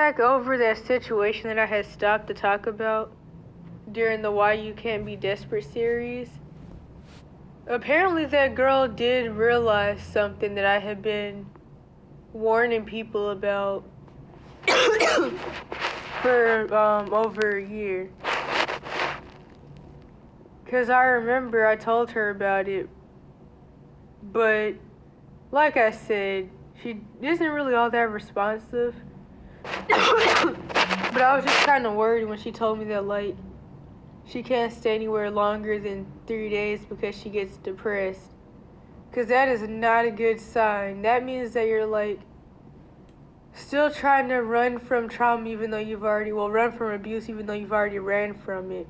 Back over that situation that I had stopped to talk about during the Why You Can't Be Desperate series. Apparently that girl did realize something that I had been warning people about for over a year. Because I remember I told her about it, but like I said, she isn't really all that responsive. But I was just kind of worried when she told me that, like, she can't stay anywhere longer than 3 days because she gets depressed. Because that is not a good sign. That means that you're, like, still trying to run from trauma even though you've already, run from abuse even though you've already ran from it.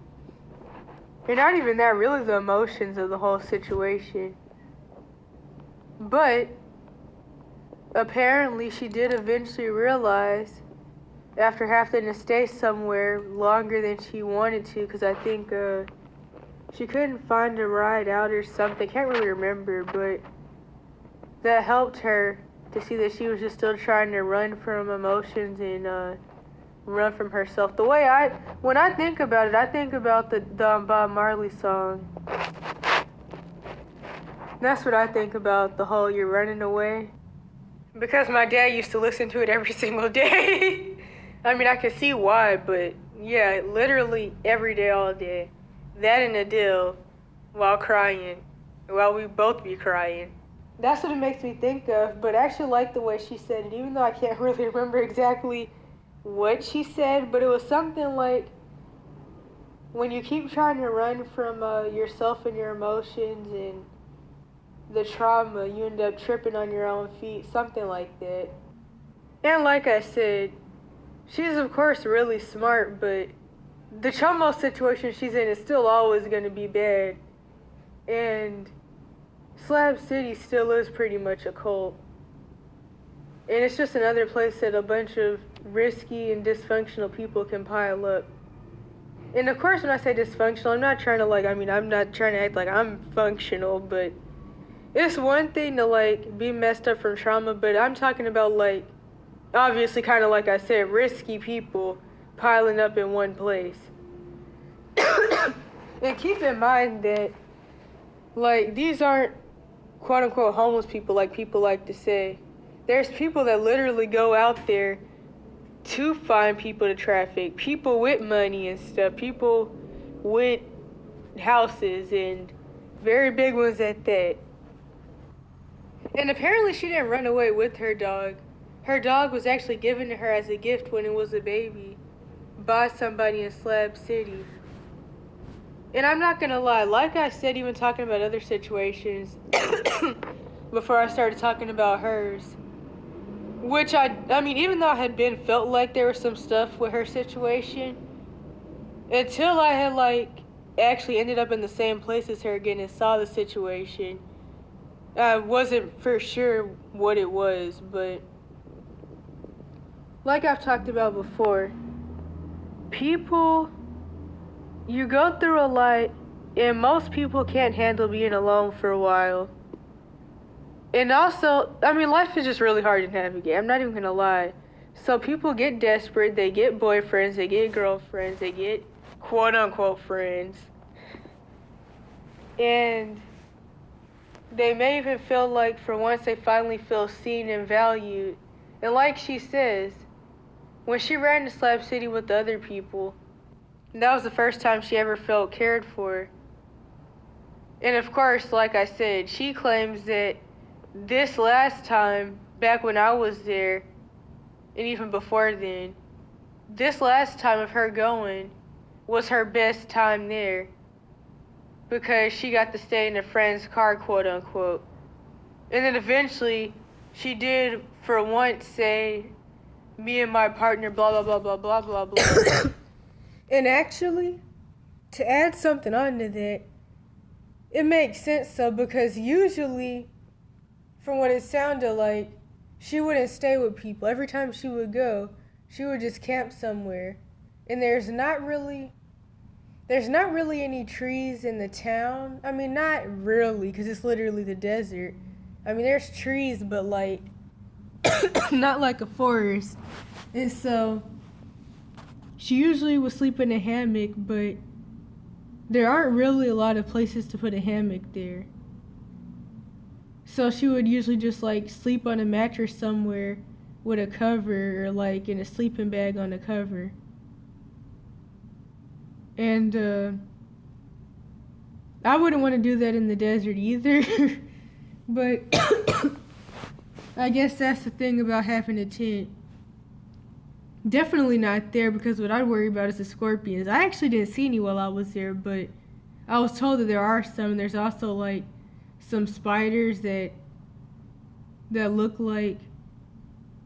And not even that, really the emotions of the whole situation. But apparently she did eventually realize, after having to stay somewhere longer than she wanted to, because I think she couldn't find a ride out or something, can't really remember, but that helped her to see that she was just still trying to run from emotions and run from herself. The way when I think about it, I think about the Bob Marley song. That's what I think about, the whole "you're running away." Because my dad used to listen to it every single day. I mean, I can see why, but yeah, literally every day, all day. That and Adele while crying, while we both be crying. That's what it makes me think of, but I actually like the way she said it, even though I can't really remember exactly what she said, but it was something like, when you keep trying to run from yourself and your emotions and the trauma, you end up tripping on your own feet, something like that. And like I said, she's of course really smart, but the trauma situation she's in is still always going to be bad. And Slab City still is pretty much a cult. And it's just another place that a bunch of risky and dysfunctional people can pile up. And of course when I say dysfunctional, I'm not trying to I'm not trying to act like I'm functional, but it's one thing to like be messed up from trauma, but I'm talking about like, obviously kind of like I said, risky people piling up in one place. And keep in mind that like these aren't quote unquote homeless people like people like to say. There's people that literally go out there to find people to traffic, people with money and stuff, people with houses and very big ones at that. And apparently she didn't run away with her dog. Her dog was actually given to her as a gift when it was a baby by somebody in Slab City. And I'm not gonna lie, like I said, even talking about other situations before I started talking about hers, which I mean, even though I had felt like there was some stuff with her situation, until I had like actually ended up in the same place as her again and saw the situation, I wasn't for sure what it was. But like I've talked about before, people, you go through a lot, and most people can't handle being alone for a while. And also, I mean, life is just really hard to navigate. I'm not even gonna lie. So people get desperate, they get boyfriends, they get girlfriends, they get quote unquote friends. And they may even feel like for once they finally feel seen and valued. And like she says, when she ran to Slab City with the other people, that was the first time she ever felt cared for. And of course, like I said, she claims that this last time, back when I was there, and even before then, this last time of her going was her best time there, because she got to stay in a friend's car, quote unquote. And then eventually, she did for once say, me and my partner, blah, blah, blah, blah, blah, blah, blah. And actually, to add something onto that, it makes sense though, because usually, from what it sounded like, she wouldn't stay with people. Every time she would go, she would just camp somewhere. And there's not really any trees in the town. I mean, not really, because it's literally the desert. I mean, there's trees, but like, not like a forest. And so she usually would sleep in a hammock, but there aren't really a lot of places to put a hammock there. So she would usually just like sleep on a mattress somewhere with a cover, or like in a sleeping bag on a cover. And I wouldn't want to do that in the desert either. But I guess that's the thing about having a tent. Definitely not there, because what I'd worry about is the scorpions. I actually didn't see any while I was there, but I was told that there are some. There's also like some spiders that look like,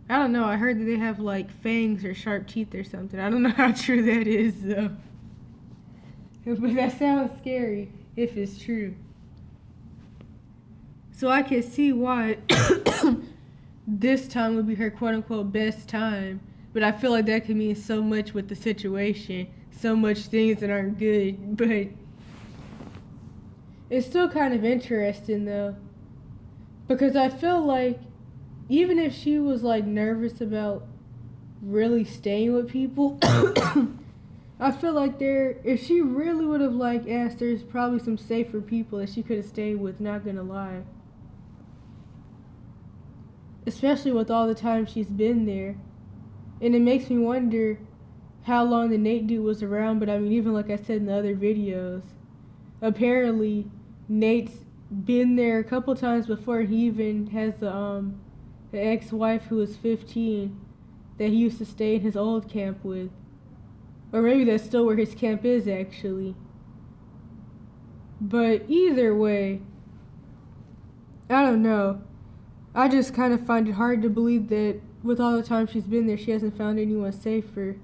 I don't know, I heard that they have like fangs or sharp teeth or something. I don't know how true that is though. But that sounds scary if it's true. So I can see why this time would be her quote-unquote best time. But I feel like that could mean so much with the situation. So much things that aren't good. But it's still kind of interesting though. Because I feel like even if she was like nervous about really staying with people, I feel like if she really would have like asked, there's probably some safer people that she could have stayed with, not gonna lie. Especially with all the time she's been there. And it makes me wonder how long the Nate dude was around, but I mean, even like I said in the other videos, apparently Nate's been there a couple times before he even has the ex-wife who was 15 that he used to stay in his old camp with. Or maybe that's still where his camp is, actually. But either way, I don't know. I just kind of find it hard to believe that with all the time she's been there, she hasn't found anyone safer.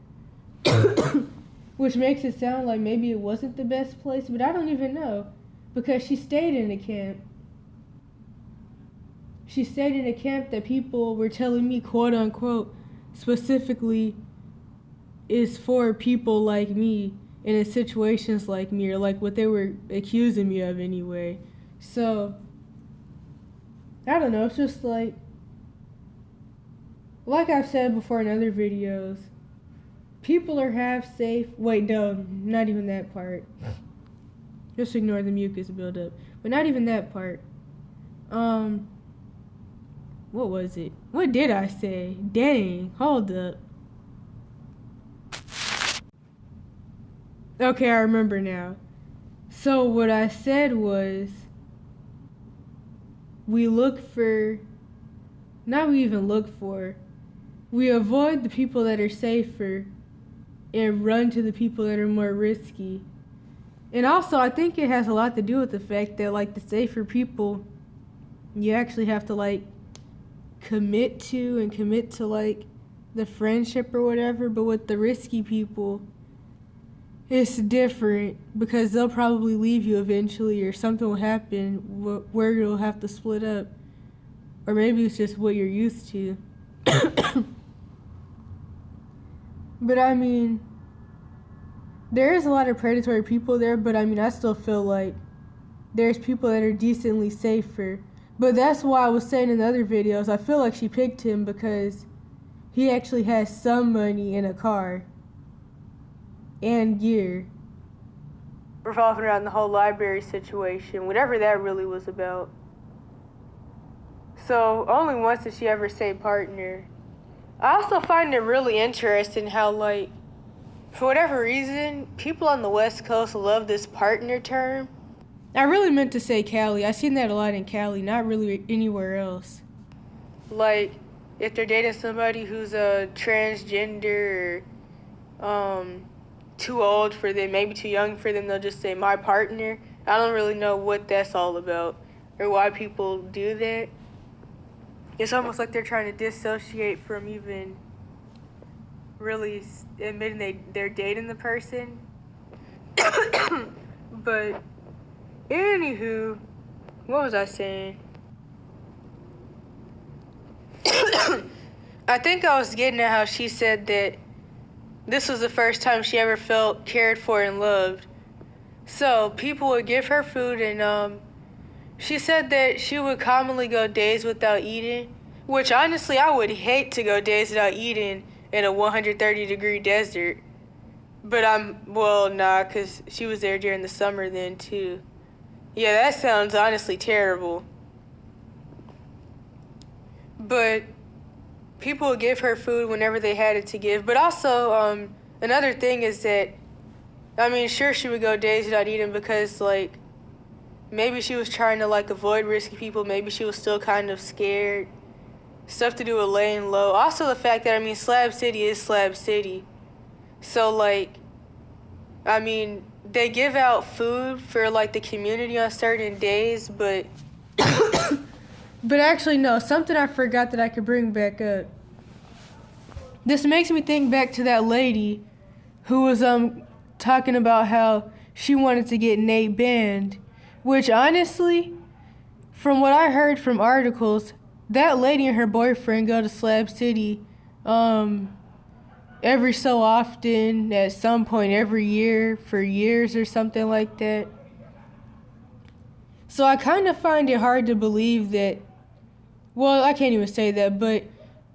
Which makes it sound like maybe it wasn't the best place, but I don't even know. Because she stayed in a camp. She stayed in a camp that people were telling me, quote unquote, specifically is for people like me and in situations like me, or like what they were accusing me of anyway. So I don't know, it's just like I've said before in other videos, people are half safe. Wait, no, not even that part. Just ignore the mucus buildup. But not even that part. What was it? What did I say? Dang, hold up. Okay, I remember now. So what I said was, we avoid the people that are safer and run to the people that are more risky. And also, I think it has a lot to do with the fact that, like, the safer people, you actually have to, like, commit to, like, the friendship or whatever. But with the risky people, it's different, because they'll probably leave you eventually, or something will happen where you'll have to split up. Or maybe it's just what you're used to. But I mean, there is a lot of predatory people there, but I mean, I still feel like there's people that are decently safer. But that's why I was saying in the other videos, I feel like she picked him because he actually has some money in a car and gear. Revolving around the whole library situation, whatever that really was about. So only once did she ever say partner. I also find it really interesting how, like, for whatever reason, people on the West Coast love this partner term. I really meant to say Cali. I've seen that a lot in Cali, not really anywhere else. Like, if they're dating somebody who's a transgender or too old for them, maybe too young for them, they'll just say my partner. I don't really know what that's all about or why people do that. It's almost like they're trying to dissociate from even really admitting they're dating the person. But anywho, what was I saying? I think I was getting at how she said that this was the first time she ever felt cared for and loved. So people would give her food, and she said that she would commonly go days without eating, Which honestly, I would hate to go days without eating in a 130-degree desert. But because she was there during the summer then too. Yeah, that sounds honestly terrible. But people would give her food whenever they had it to give. But also, another thing is that, sure, she would go days without eating because, like, maybe she was trying to, like, avoid risky people. Maybe she was still kind of scared. Stuff to do with laying low. Also the fact that, Slab City is Slab City. So, like, they give out food for, like, the community on certain days, but... But actually, no, something I forgot that I could bring back up. This makes me think back to that lady who was talking about how she wanted to get Nate banned, which honestly, from what I heard from articles, that lady and her boyfriend go to Slab City every so often, at some point every year, for years or something like that. So I kind of find it hard to believe that, well, I can't even say that, but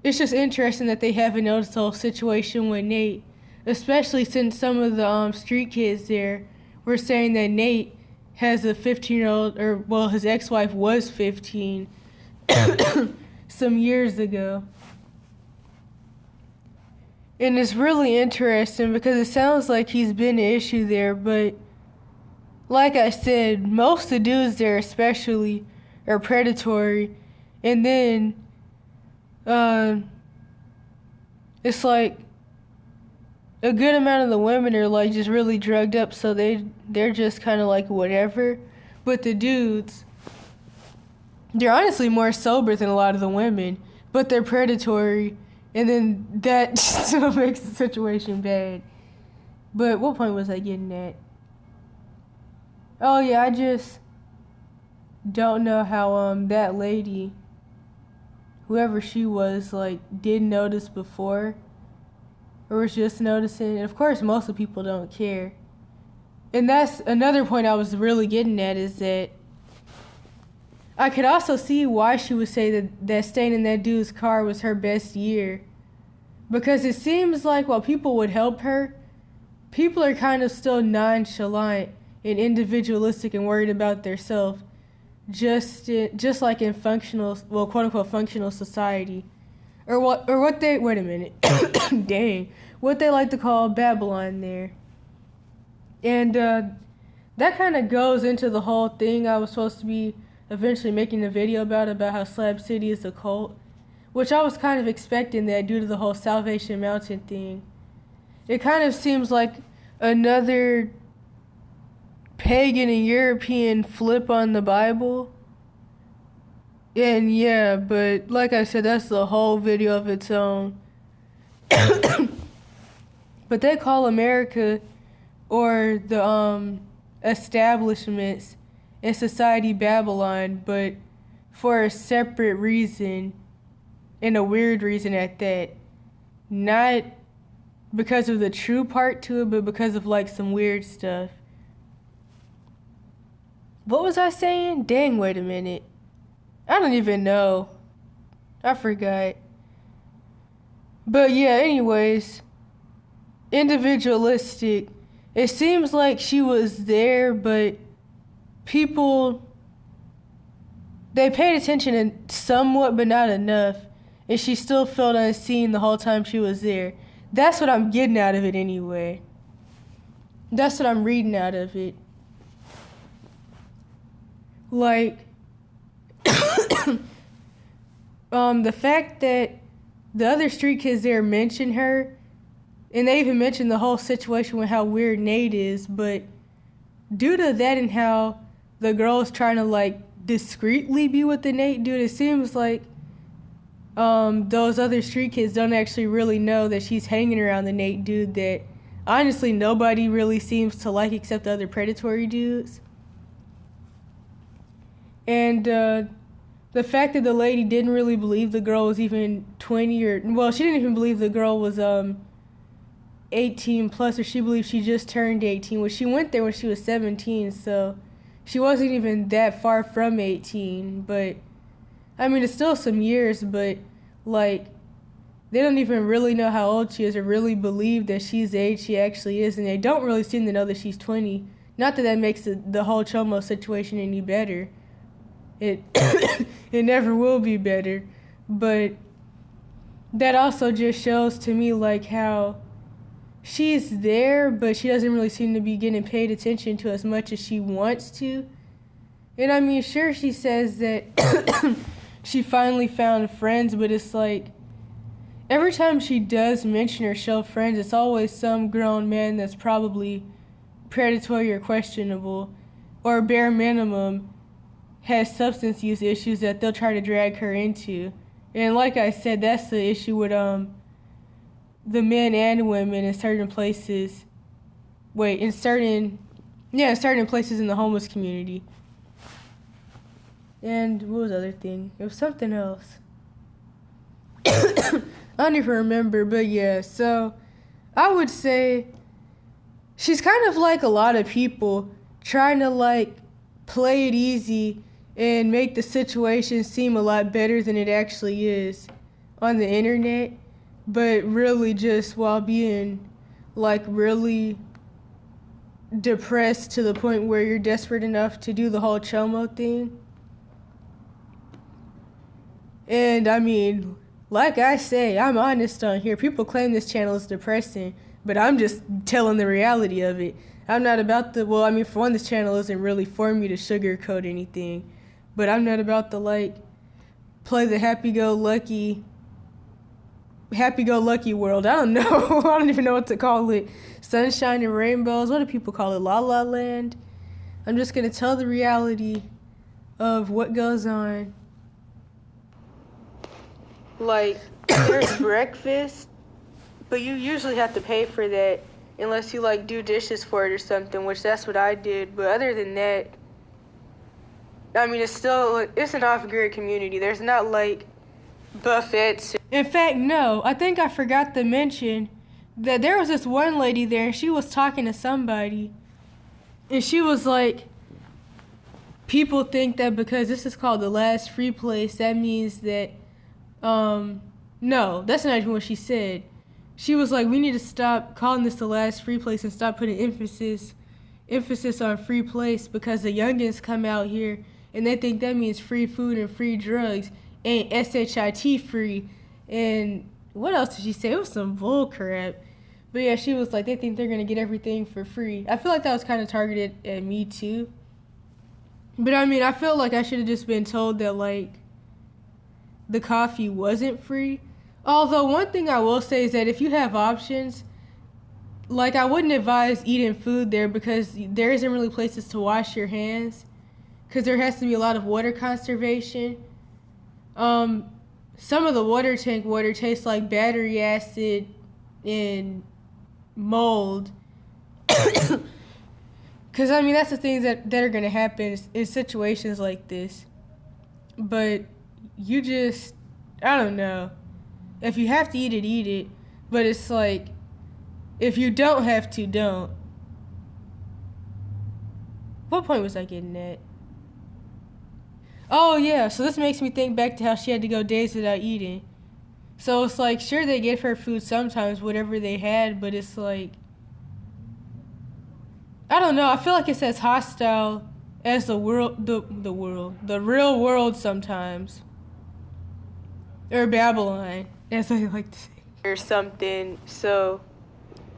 it's just interesting that they haven't noticed the whole situation with Nate, especially since some of the street kids there were saying that Nate has a 15-year-old, his ex-wife was 15 some years ago. And it's really interesting because it sounds like he's been an issue there, but like I said, most of the dudes there especially are predatory. And then, it's like a good amount of the women are like just really drugged up, so they're just kind of like whatever. But the dudes, they're honestly more sober than a lot of the women, but they're predatory, and then that still makes the situation bad. But what point was I getting at? Oh yeah, I just don't know how that lady, whoever she was, like, didn't notice before, or was just noticing. And of course, most of the people don't care. And that's another point I was really getting at, is that I could also see why she would say that staying in that dude's car was her best year. Because it seems like while people would help her, people are kind of still nonchalant and individualistic and worried about themselves. Just like in functional, well, quote unquote functional society, or what they wait a minute, dang, what they like to call Babylon there, and that kind of goes into the whole thing I was supposed to be eventually making a video about how Slab City is a cult, which I was kind of expecting that due to the whole Salvation Mountain thing. It kind of seems like another pagan and European flip on the Bible. And yeah, but like I said, that's the whole video of its own. But they call America, or the establishments in society, Babylon, but for a separate reason, and a weird reason at that. Not because of the true part to it, but because of like some weird stuff. What was I saying? Dang, wait a minute. I don't even know. I forgot. But yeah, anyways, individualistic. It seems like she was there, but people, they paid attention somewhat, but not enough. And she still felt unseen the whole time she was there. That's what I'm getting out of it anyway. That's what I'm reading out of it. Like, the fact that the other street kids there mention her, and they even mentioned the whole situation with how weird Nate is, but due to that and how the girl is trying to like discreetly be with the Nate dude, it seems like those other street kids don't actually really know that she's hanging around the Nate dude that honestly nobody really seems to like except the other predatory dudes. And the fact that the lady didn't really believe the girl was even 20 or, well, she didn't even believe the girl was 18 plus, or she believed she just turned 18, which she went there when she was 17, so she wasn't even that far from 18, but I mean, it's still some years, but, like, they don't even really know how old she is or really believe that she's the age she actually is, and they don't really seem to know that she's 20. Not that that makes the whole Chomo situation any better. It it never will be better, but that also just shows to me, like, how she's there, but she doesn't really seem to be getting paid attention to as much as she wants to. And I mean, sure, she says that she finally found friends, but it's like, every time she does mention or show friends, it's always some grown man that's probably predatory or questionable, or bare minimum has substance use issues that they'll try to drag her into. And like I said, that's the issue with the men and women in certain places. In certain places in the homeless community. And what was the other thing? It was something else. I don't even remember, but yeah, so I would say she's kind of like a lot of people trying to, like, play it easy and make the situation seem a lot better than it actually is on the internet, but really just while being, like, really depressed to the point where you're desperate enough to do the whole Chomo thing. And I mean, like I say, I'm honest on here. People claim this channel is depressing, but I'm just telling the reality of it. I'm not about for one, this channel isn't really for me to sugarcoat anything, but I'm not about to, like, play the happy-go-lucky world. I don't know. I don't even know what to call it. Sunshine and rainbows. What do people call it? La La Land? I'm just going to tell the reality of what goes on. Like, there's breakfast, but you usually have to pay for that unless you, like, do dishes for it or something, which that's what I did. But other than that, I mean, it's an off-grid community. There's not, like, buffets. In fact, no. I think I forgot to mention that there was this one lady there, and she was talking to somebody. And she was like, people think that because this is called the last free place, that means that, no, that's not even what she said. She was like, we need to stop calling this the last free place and stop putting emphasis on free place, because the youngins come out here and they think that means free food and free drugs and SHIT free. And what else did she say? It was some bull crap. But yeah, she was like, they think they're going to get everything for free. I feel like that was kind of targeted at me too. But I mean, I feel like I should have just been told that, like, the coffee wasn't free. Although one thing I will say is that if you have options, like, I wouldn't advise eating food there because there isn't really places to wash your hands, because there has to be a lot of water conservation. Some of the water tank water tastes like battery acid and mold. Because, I mean, that's the things that are going to happen in situations like this. But you just, I don't know. If you have to eat it, eat it. But it's like, if you don't have to, don't. What point was I getting at? Oh, yeah, so this makes me think back to how she had to go days without eating. So it's like, sure, they give her food sometimes, whatever they had, but it's like, I don't know, I feel like it's as hostile as the real world sometimes. Or Babylon, as I like to say. Or something, so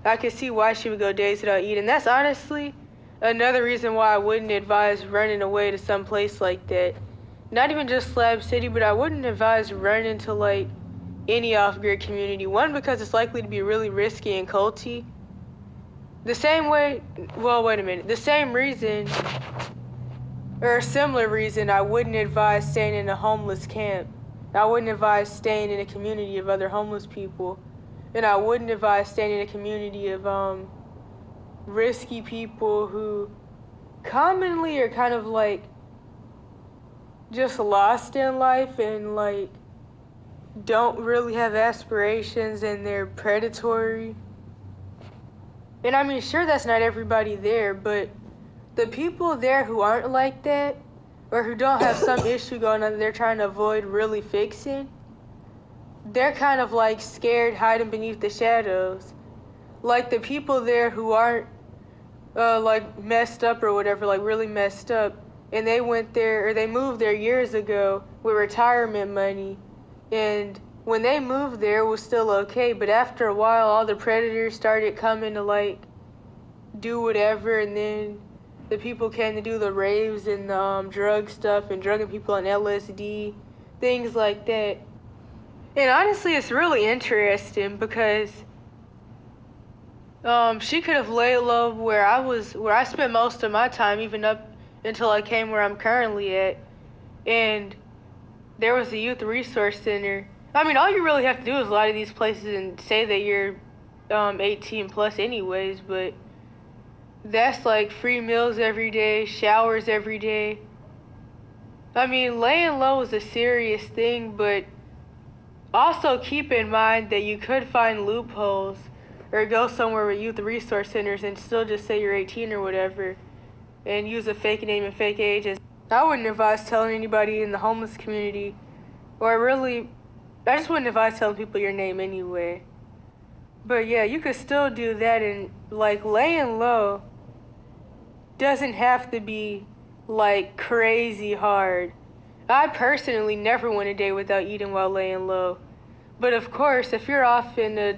I could see why she would go days without eating. That's honestly another reason why I wouldn't advise running away to some place like that. Not even just Slab City, but I wouldn't advise running to, like, any off-grid community. One, because it's likely to be really risky and culty. The same reason, or a similar reason, I wouldn't advise staying in a homeless camp. I wouldn't advise staying in a community of other homeless people. And I wouldn't advise staying in a community of risky people who commonly are kind of, like, just lost in life and, like, don't really have aspirations, and they're predatory. And I mean, sure, that's not everybody there, but the people there who aren't like that or who don't have some issue going on that they're trying to avoid really fixing, they're kind of like scared, hiding beneath the shadows. Like the people there who aren't like messed up or whatever, like really messed up, and they went there or they moved there years ago with retirement money, and when they moved there it was still okay, but after a while all the predators started coming to like do whatever, and then the people came to do the raves and the drug stuff and drugging people on LSD, things like that. And honestly, it's really interesting because she could have laid low where I spent most of my time, even up until I came where I'm currently at. And there was a youth resource center. I mean, all you really have to do is lie to these places and say that you're 18 plus anyways, but that's like free meals every day, showers every day. I mean, laying low is a serious thing, but also keep in mind that you could find loopholes or go somewhere with youth resource centers and still just say you're 18 or whatever and use a fake name and fake age. I wouldn't advise telling anybody in the homeless community, or really, I just wouldn't advise telling people your name anyway. But yeah, you could still do that, and like laying low doesn't have to be like crazy hard. I personally never went a day without eating while laying low. But of course, if you're off in a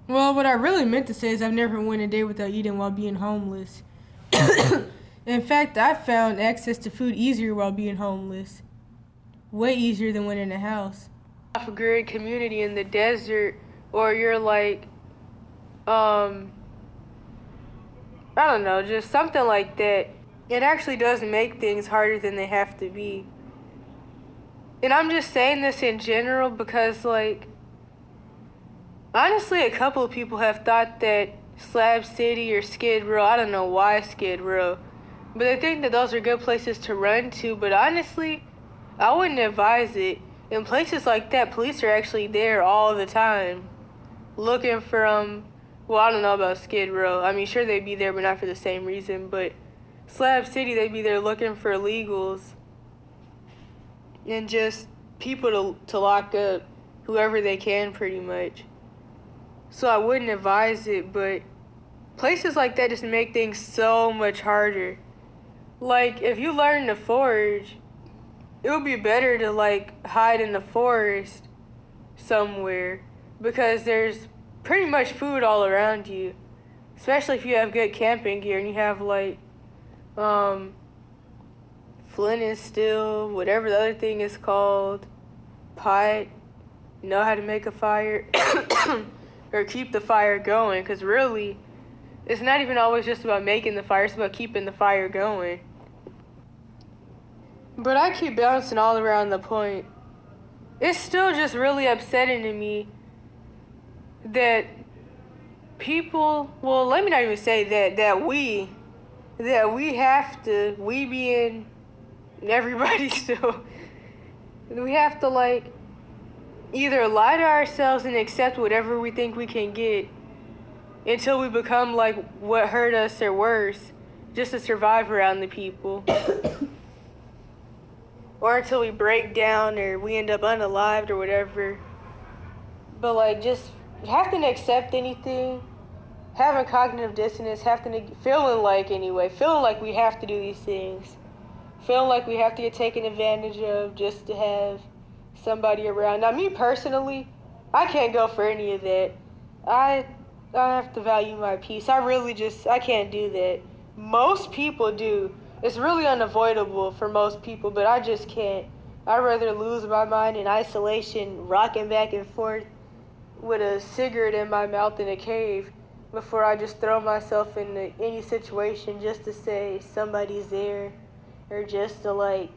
well, what I really meant to say is I've never went a day without eating while being homeless. In fact, I found access to food easier while being homeless. Way easier than when in a house. Off-grid community in the desert, or you're like, I don't know, just something like that. It actually does make things harder than they have to be. And I'm just saying this in general because, like, honestly, a couple of people have thought that Slab City or Skid Row, I don't know why Skid Row, but they think that those are good places to run to, but honestly, I wouldn't advise it. In places like that, police are actually there all the time, looking for, well, I don't know about Skid Row. I mean, sure, they'd be there, but not for the same reason, but Slab City, they'd be there looking for illegals and just people to lock up, whoever they can, pretty much. So I wouldn't advise it, but places like that just make things so much harder. Like, if you learn to forage, it would be better to, like, hide in the forest somewhere because there's pretty much food all around you, especially if you have good camping gear and you have, like, flint and steel, whatever the other thing is called, pot, know how to make a fire, or keep the fire going, because really, it's not even always just about making the fire, it's about keeping the fire going. But I keep bouncing all around the point. It's still just really upsetting to me that people, well, let me not even say that we have to, we being everybody still, we have to, like, either lie to ourselves and accept whatever we think we can get until we become like what hurt us or worse, just to survive around the people. Or until we break down or we end up unalived or whatever. But like, just having to accept anything, having cognitive dissonance, feeling like we have to do these things. Feeling like we have to get taken advantage of just to have somebody around. Now, me personally, I can't go for any of that. I have to value my peace. I can't do that. Most people do. It's really unavoidable for most people, but I just can't. I'd rather lose my mind in isolation, rocking back and forth with a cigarette in my mouth in a cave before I just throw myself into any situation just to say somebody's there or just to like,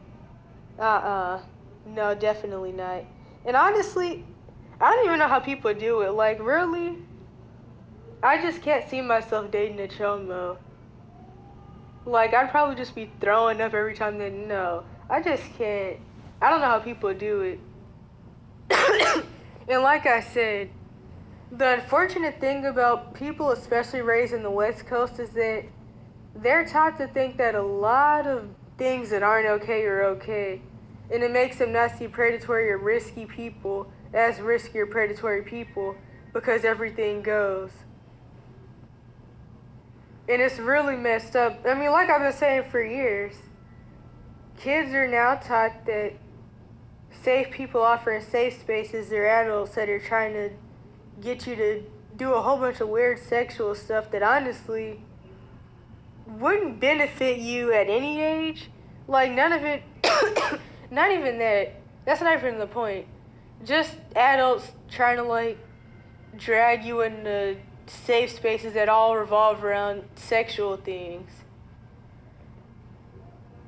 no, definitely not. And honestly, I don't even know how people do it. Like, really? I just can't see myself dating a chomo. Like, I'd probably just be throwing up every time they no. I just can't. I don't know how people do it. And like I said, the unfortunate thing about people, especially raised in the West Coast, is that they're taught to think that a lot of things that aren't okay are okay. And it makes them not see predatory or risky people as risky or predatory people because everything goes. And it's really messed up. I mean, like I've been saying for years, kids are now taught that safe people offering safe spaces are adults that are trying to get you to do a whole bunch of weird sexual stuff that honestly wouldn't benefit you at any age. Like, none of it, not even that. That's not even the point. Just adults trying to, like, drag you into safe spaces that all revolve around sexual things.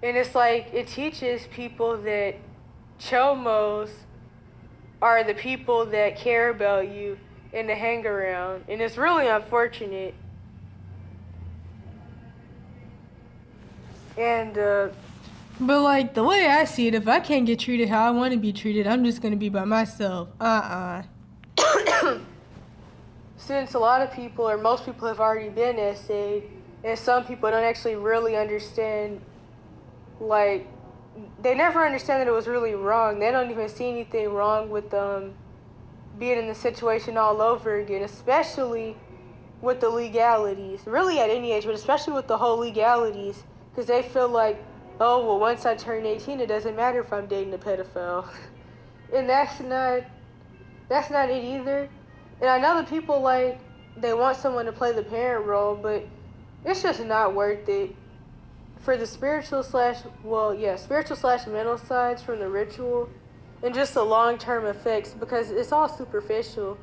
And it's like, it teaches people that chomos are the people that care about you and to hang around. And it's really unfortunate. And, but like, the way I see it, if I can't get treated how I want to be treated, I'm just going to be by myself. Since a lot of people, or most people, have already been essayed, and some people don't actually really understand, like, they never understand that it was really wrong. They don't even see anything wrong with being in the situation all over again, especially with the legalities. Really at any age, but especially with the whole legalities, because they feel like, oh, well, once I turn 18, it doesn't matter if I'm dating a pedophile. And that's not it either. And I know that people, like, they want someone to play the parent role, but it's just not worth it. For the spiritual slash mental sides from the ritual, and just the long-term effects, because it's all superficial.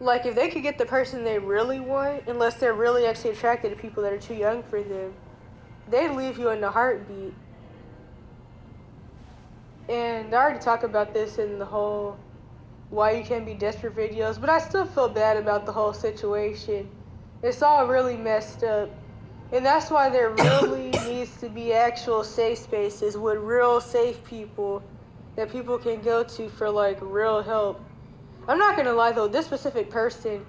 Like, if they could get the person they really want, unless they're really actually attracted to people that are too young for them, they'd leave you in a heartbeat. And I already talked about this in the whole Why You Can't Be Desperate videos, but I still feel bad about the whole situation. It's all really messed up. And that's why there really needs to be actual safe spaces with real safe people that people can go to for, like, real help. I'm not gonna lie though, this specific person,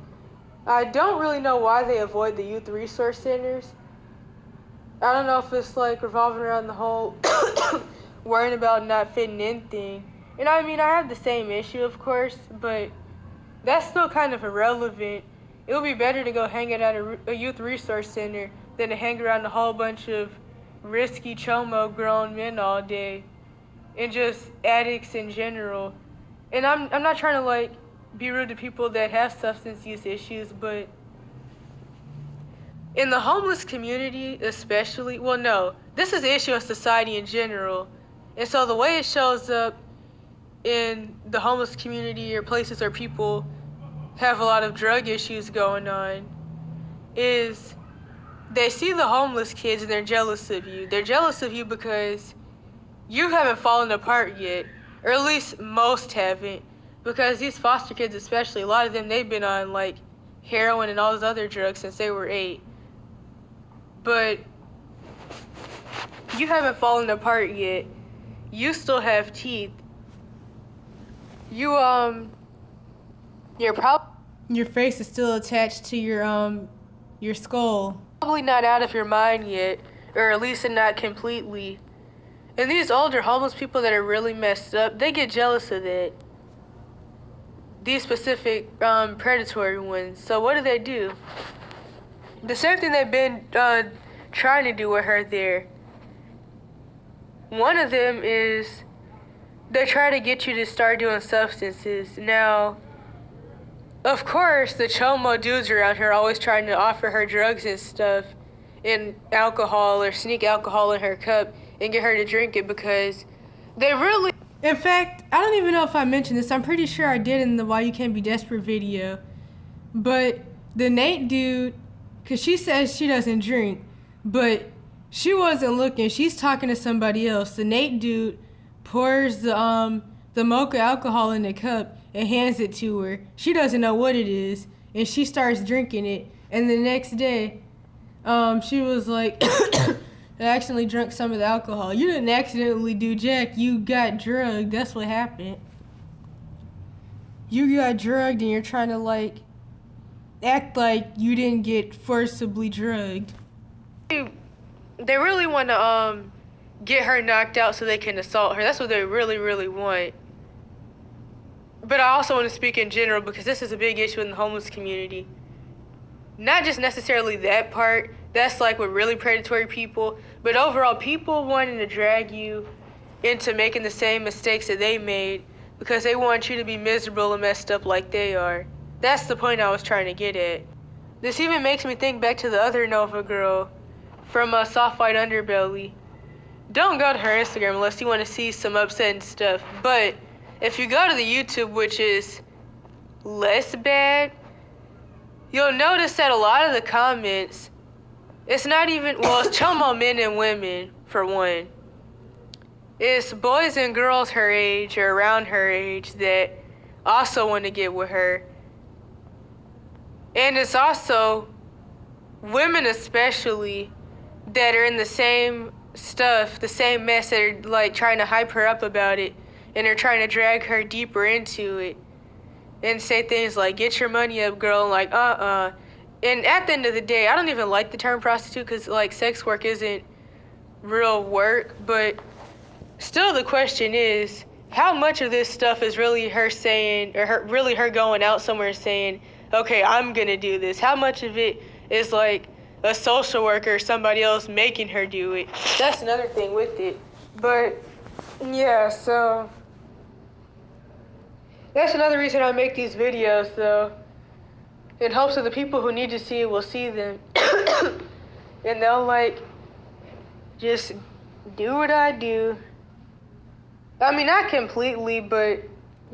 I don't really know why they avoid the youth resource centers. I don't know if it's, like, revolving around the whole worrying about not fitting in thing. And I mean, I have the same issue, of course, but that's still kind of irrelevant. It would be better to go hang out at a youth resource center than to hang around a whole bunch of risky chomo grown men all day, and just addicts in general. And I'm not trying to, like, be rude to people that have substance use issues, but in the homeless community especially, well, no, this is an issue of society in general. And so the way it shows up in the homeless community or places where people have a lot of drug issues going on is they see the homeless kids and they're jealous of you. They're jealous of you because you haven't fallen apart yet, or at least most haven't, because these foster kids especially, a lot of them, they've been on, like, heroin and all those other drugs since they were 8. But you haven't fallen apart yet. You still have teeth. Your face is still attached to your skull. Probably not out of your mind yet, or at least not completely. And these older homeless people that are really messed up, they get jealous of that. These specific predatory ones. So what do? The same thing they've been trying to do with her there. One of them is they try to get you to start doing substances. Now, of course, the chomo dudes around her are always trying to offer her drugs and stuff, and alcohol, or sneak alcohol in her cup and get her to drink it, because they really... In fact, I don't even know if I mentioned this. I'm pretty sure I did in the Why You Can't Be Desperate video. But the Nate dude, because she says she doesn't drink, but she wasn't looking. She's talking to somebody else. The Nate dude pours the mocha alcohol in the cup and hands it to her. She doesn't know what it is, and she starts drinking it. And the next day, she was like, I accidentally drank some of the alcohol. You didn't accidentally do jack. You got drugged. That's what happened. You got drugged and you're trying to, like, act like you didn't get forcibly drugged. They really want to get her knocked out so they can assault her. That's what they really, really want. But I also want to speak in general because this is a big issue in the homeless community. Not just necessarily that part, that's like with really predatory people, but overall people wanting to drag you into making the same mistakes that they made because they want you to be miserable and messed up like they are. That's the point I was trying to get at. This even makes me think back to the other Nova girl from Soft White Underbelly. Don't go to her Instagram unless you want to see some upsetting stuff, but if you go to the YouTube, which is less bad, you'll notice that a lot of the comments, it's not even, well, it's chomo men and women, for one. It's boys and girls her age or around her age that also want to get with her. And it's also women especially that are in the same stuff, the same mess, that are like trying to hype her up about it, and they're trying to drag her deeper into it and say things like, get your money up, girl, and like, And at the end of the day, I don't even like the term prostitute because, like, sex work isn't real work, but still the question is, how much of this stuff is really her saying, or her going out somewhere and saying, okay, I'm gonna do this? How much of it is like a social worker or somebody else making her do it? That's another thing with it. But yeah, so that's another reason I make these videos, though, in hopes that the people who need to see it will see them. And they'll, like, just do what I do. I mean, not completely, but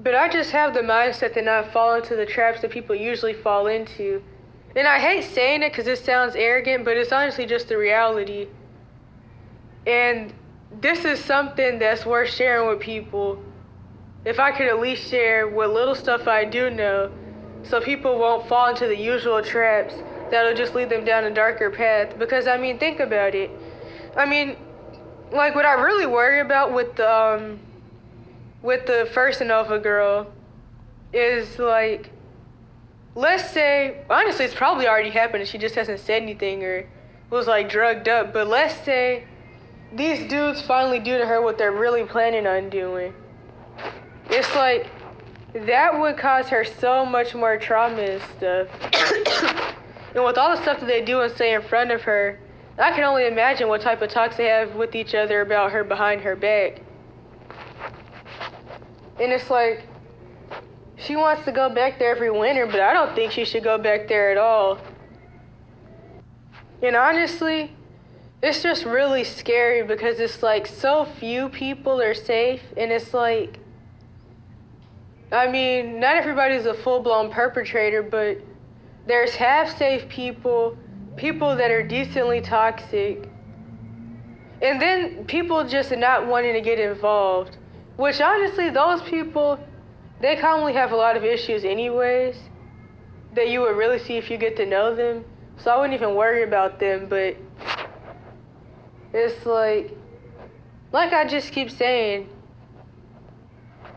I just have the mindset to not fall into the traps that people usually fall into. And I hate saying it because it sounds arrogant, but it's honestly just the reality. And this is something that's worth sharing with people. If I could at least share what little stuff I do know, so people won't fall into the usual traps that'll just lead them down a darker path. Because, I mean, think about it. I mean, like, what I really worry about with the first Nova girl is, like, let's say, honestly, it's probably already happened and she just hasn't said anything or was, like, drugged up. But let's say these dudes finally do to her what they're really planning on doing. It's like, that would cause her so much more trauma and stuff. And with all the stuff that they do and say in front of her, I can only imagine what type of talks they have with each other about her behind her back. And it's like, she wants to go back there every winter, but I don't think she should go back there at all. And honestly, it's just really scary because it's like so few people are safe, and it's like, I mean, not everybody's a full-blown perpetrator, but there's half-safe people, people that are decently toxic, and then people just not wanting to get involved, which honestly, those people, they commonly have a lot of issues anyways that you would really see if you get to know them, so I wouldn't even worry about them. But it's like I just keep saying,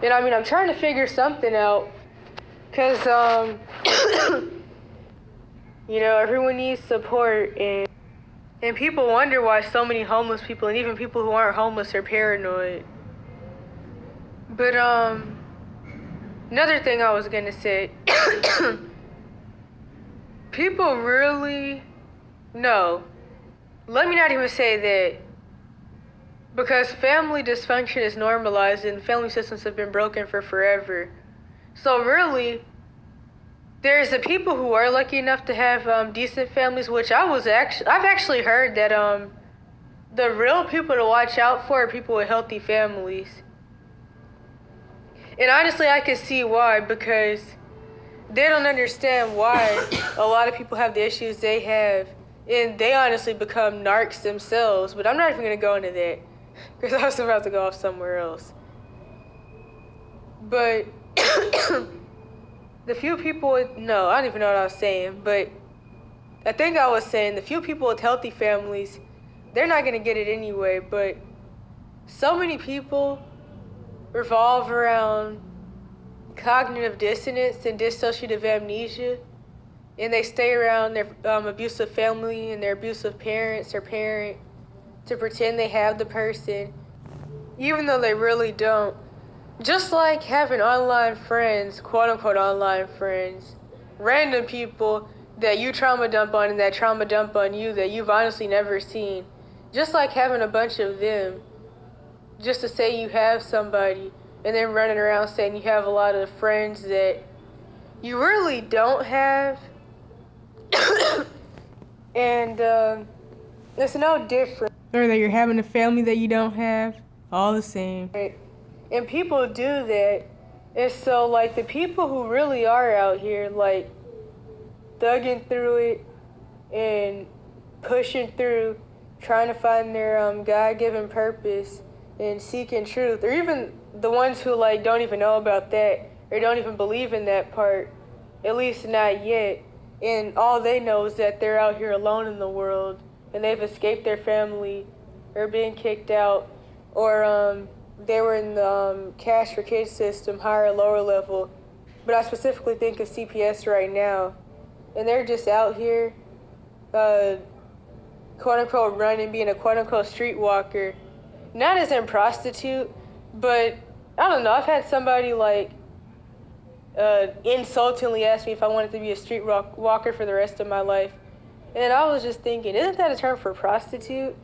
and I mean, I'm trying to figure something out, because, you know, everyone needs support, and people wonder why so many homeless people, and even people who aren't homeless, are paranoid. But, another thing I was gonna say, people really, no, let me not even say that, because family dysfunction is normalized and family systems have been broken for forever. So really, there's the people who are lucky enough to have decent families, which I've actually heard that the real people to watch out for are people with healthy families. And honestly, I can see why, because they don't understand why a lot of people have the issues they have, and they honestly become narcs themselves. But I'm not even going to go into that, because I was about to go off somewhere else. But the few people with, no, I don't even know what I was saying, but I think I was saying the few people with healthy families, they're not going to get it anyway. But so many people revolve around cognitive dissonance and dissociative amnesia, and they stay around their abusive family and their abusive parents or parent to pretend they have the person, even though they really don't. Just like having online friends, quote-unquote online friends, random people that you trauma dump on and that trauma dump on you that you've honestly never seen. Just like having a bunch of them, just to say you have somebody, and then running around saying you have a lot of friends that you really don't have. And it's no different. Or that you're having a family that you don't have. All the same. Right. And people do that. And so, like, the people who really are out here, like, thugging through it and pushing through, trying to find their God-given purpose and seeking truth, or even the ones who, like, don't even know about that or don't even believe in that part, at least not yet, and all they know is that they're out here alone in the world and they've escaped their family or being kicked out, or they were in the cash for kids system, higher or lower level, but I specifically think of CPS right now, and they're just out here quote-unquote running, being a quote-unquote streetwalker, not as in prostitute, but I don't know, I've had somebody like insultingly ask me if I wanted to be a street walker for the rest of my life. And I was just thinking, isn't that a term for prostitute?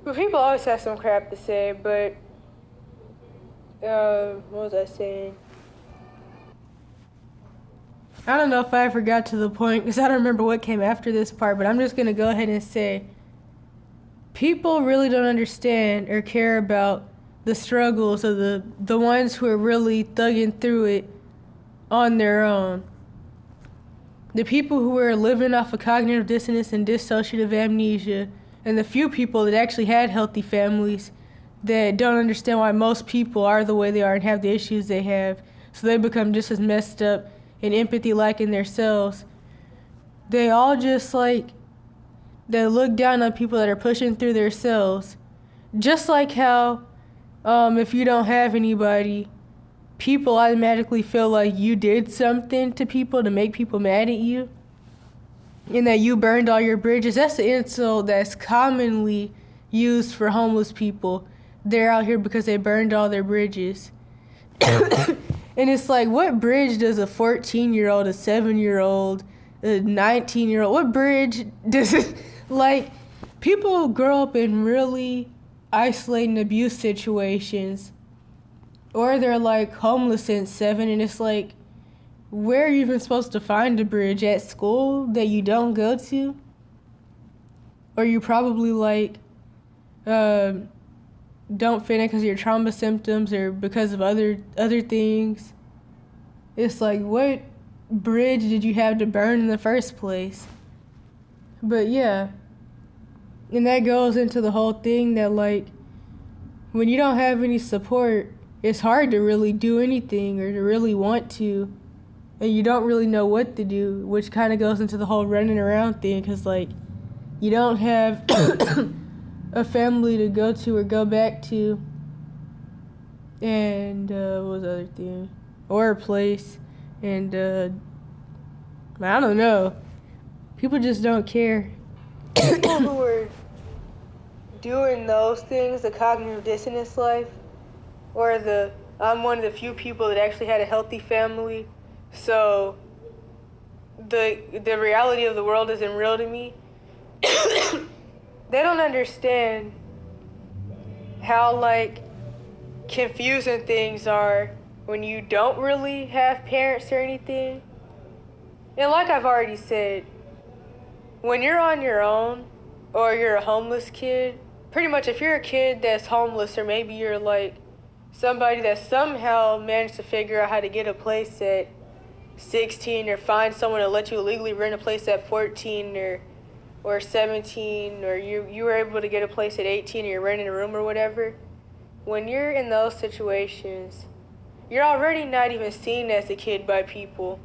But people always have some crap to say, but what was I saying? I don't know if I ever got to the point, because I don't remember what came after this part, but I'm just going to go ahead and say, people really don't understand or care about the struggles of the ones who are really thugging through it on their own. The people who are living off of cognitive dissonance and dissociative amnesia, and the few people that actually had healthy families that don't understand why most people are the way they are and have the issues they have, so they become just as messed up and empathy lacking themselves. They all just like, they look down on people that are pushing through themselves. Just like how if you don't have anybody, people automatically feel like you did something to people to make people mad at you, and that you burned all your bridges. That's the insult that's commonly used for homeless people. They're out here because they burned all their bridges. And it's like, what bridge does a 14-year-old, a 7-year-old, a 19-year-old, what bridge does it, like, people grow up in really isolating abuse situations, or they're like homeless since 7, and it's like, where are you even supposed to find a bridge? At school that you don't go to? Or you probably like don't fit in because of your trauma symptoms or because of other things. It's like, what bridge did you have to burn in the first place? But yeah, and that goes into the whole thing that, like, when you don't have any support, it's hard to really do anything or to really want to, and you don't really know what to do, which kind of goes into the whole running around thing, because, like, you don't have a family to go to or go back to, and what was the other thing? Or a place, and I don't know. People just don't care. People who are doing those things, the cognitive dissonance life, or I'm one of the few people that actually had a healthy family, so the reality of the world isn't real to me. They don't understand how, like, confusing things are when you don't really have parents or anything. And like I've already said, when you're on your own, or you're a homeless kid, pretty much if you're a kid that's homeless, or maybe you're like somebody that somehow managed to figure out how to get a place at 16, or find someone to let you illegally rent a place at 14 or 17, or you were able to get a place at 18, or you're renting a room or whatever. When you're in those situations, you're already not even seen as a kid by people,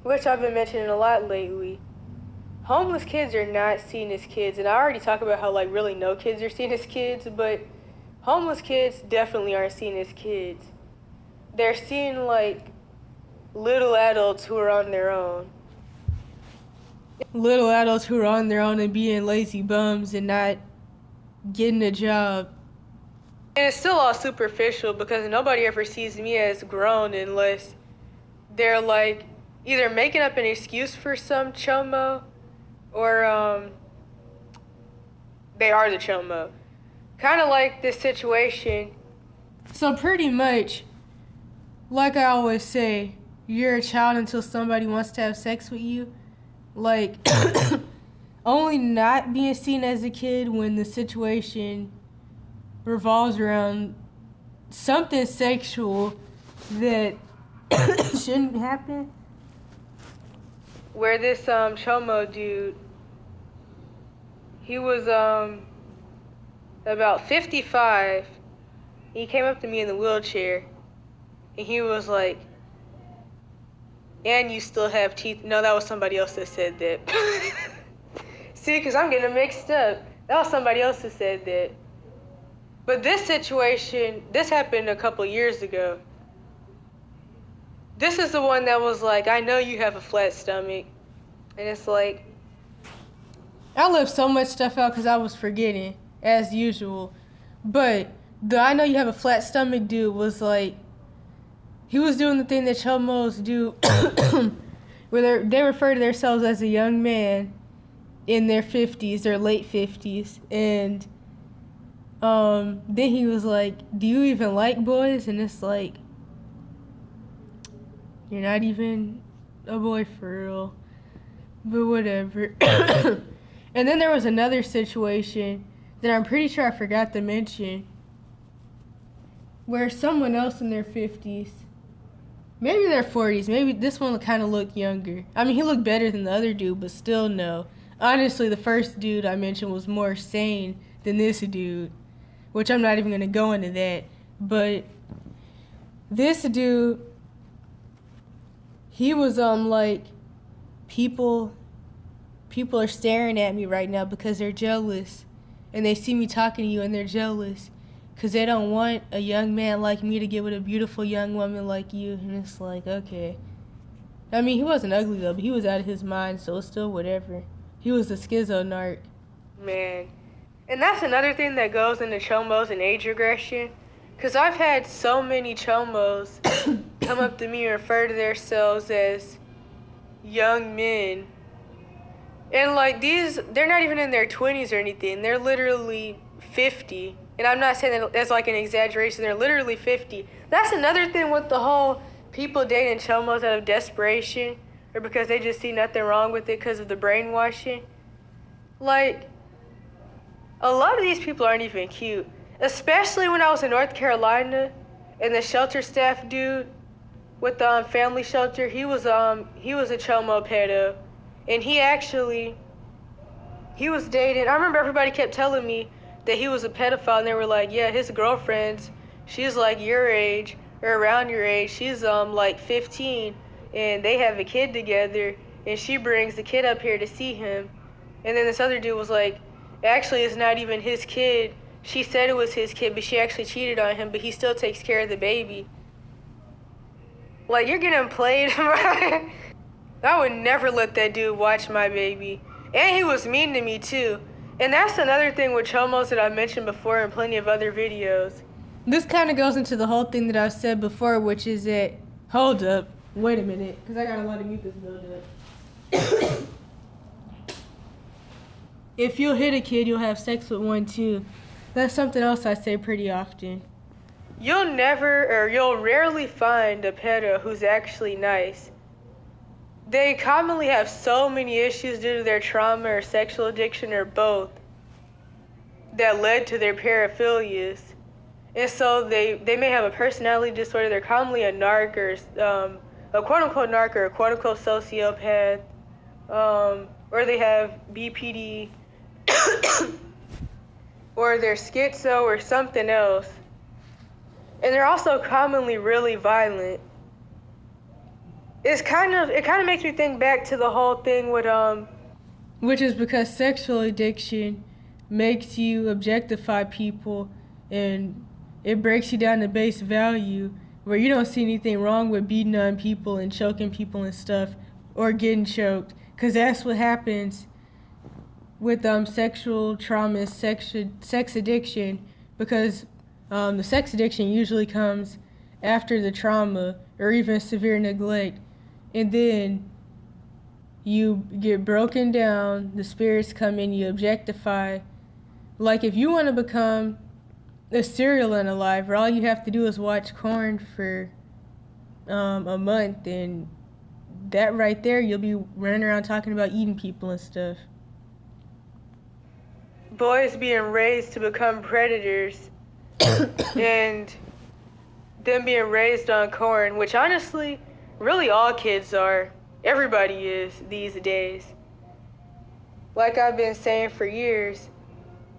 which I've been mentioning a lot lately. Homeless kids are not seen as kids, and I already talked about how, like, really no kids are seen as kids, but homeless kids definitely aren't seen as kids. They're seen like little adults who are on their own. Little adults who are on their own and being lazy bums and not getting a job. And it's still all superficial because nobody ever sees me as grown unless they're like either making up an excuse for some chomo or they are the chomo. Kind of like this situation. So pretty much, like I always say, you're a child until somebody wants to have sex with you. Like, only not being seen as a kid when the situation revolves around something sexual that shouldn't happen. Where this chomo dude, he was about 55. He came up to me in the wheelchair and he was like, "And you still have teeth." No, that was somebody else that said that. See, because I'm getting them mixed up. That was somebody else that said that. But this situation, this happened a couple years ago. This is the one that was like, "I know you have a flat stomach." And it's like, I left so much stuff out because I was forgetting, as usual. But the "I know you have a flat stomach" dude was like, he was doing the thing that chomos do, where they refer to themselves as a young man in their 50s or late 50s. And then he was like, "Do you even like boys?" And it's like, you're not even a boy for real. But whatever. And then there was another situation that I'm pretty sure I forgot to mention, where someone else in their 50s, maybe their 40s, maybe this one kind of looked younger. I mean, he looked better than the other dude, but still no. Honestly, the first dude I mentioned was more sane than this dude, which I'm not even going to go into that. But this dude, he was like, people are staring at me right now because they're jealous. And they see me talking to you and they're jealous because they don't want a young man like me to get with a beautiful young woman like you. And it's like, okay. I mean, he wasn't ugly though, but he was out of his mind, so it's still whatever. He was a schizo narc. Man. And that's another thing that goes into chomos and age regression. Because I've had so many chomos come up to me and refer to themselves as young men. And like these, they're not even in their 20s or anything. They're literally 50. And I'm not saying that that's like an exaggeration. They're literally 50. That's another thing with the whole people dating chomos out of desperation or because they just see nothing wrong with it because of the brainwashing. Like, a lot of these people aren't even cute. Especially when I was in North Carolina and the shelter staff dude with the family shelter, he was a chomo pedo. And he was dating. I remember everybody kept telling me that he was a pedophile, and they were like, yeah, his girlfriend's, she's like your age or around your age. She's like 15, and they have a kid together, and she brings the kid up here to see him. And then this other dude was like, actually, it's not even his kid. She said it was his kid, but she actually cheated on him, but he still takes care of the baby. Like, you're getting played. I would never let that dude watch my baby. And he was mean to me, too. And that's another thing with chomos that I mentioned before in plenty of other videos. This kind of goes into the whole thing that I've said before, which is that, hold up, wait a minute, because I got a lot of mucus build up. If you'll hit a kid, you'll have sex with one, too. That's something else I say pretty often. You'll rarely find a pedo who's actually nice. They commonly have so many issues due to their trauma or sexual addiction or both that led to their paraphilias. And so they may have a personality disorder. They're commonly a narc or a quote-unquote narc or a quote-unquote sociopath. Or they have BPD or they're schizo or something else. And they're also commonly really violent. It kind of makes me think back to the whole thing with which is because sexual addiction makes you objectify people and it breaks you down to base value where you don't see anything wrong with beating on people and choking people and stuff or getting choked, because that's what happens with sexual trauma, sex addiction, because the sex addiction usually comes after the trauma or even severe neglect, and then you get broken down, the spirits come in, you objectify. Like if you want to become a serial unaliver, all you have to do is watch porn for a month, and that right there, you'll be running around talking about eating people and stuff. Boys being raised to become predators and them being raised on corn, which honestly, really all kids are. Everybody is these days. Like I've been saying for years,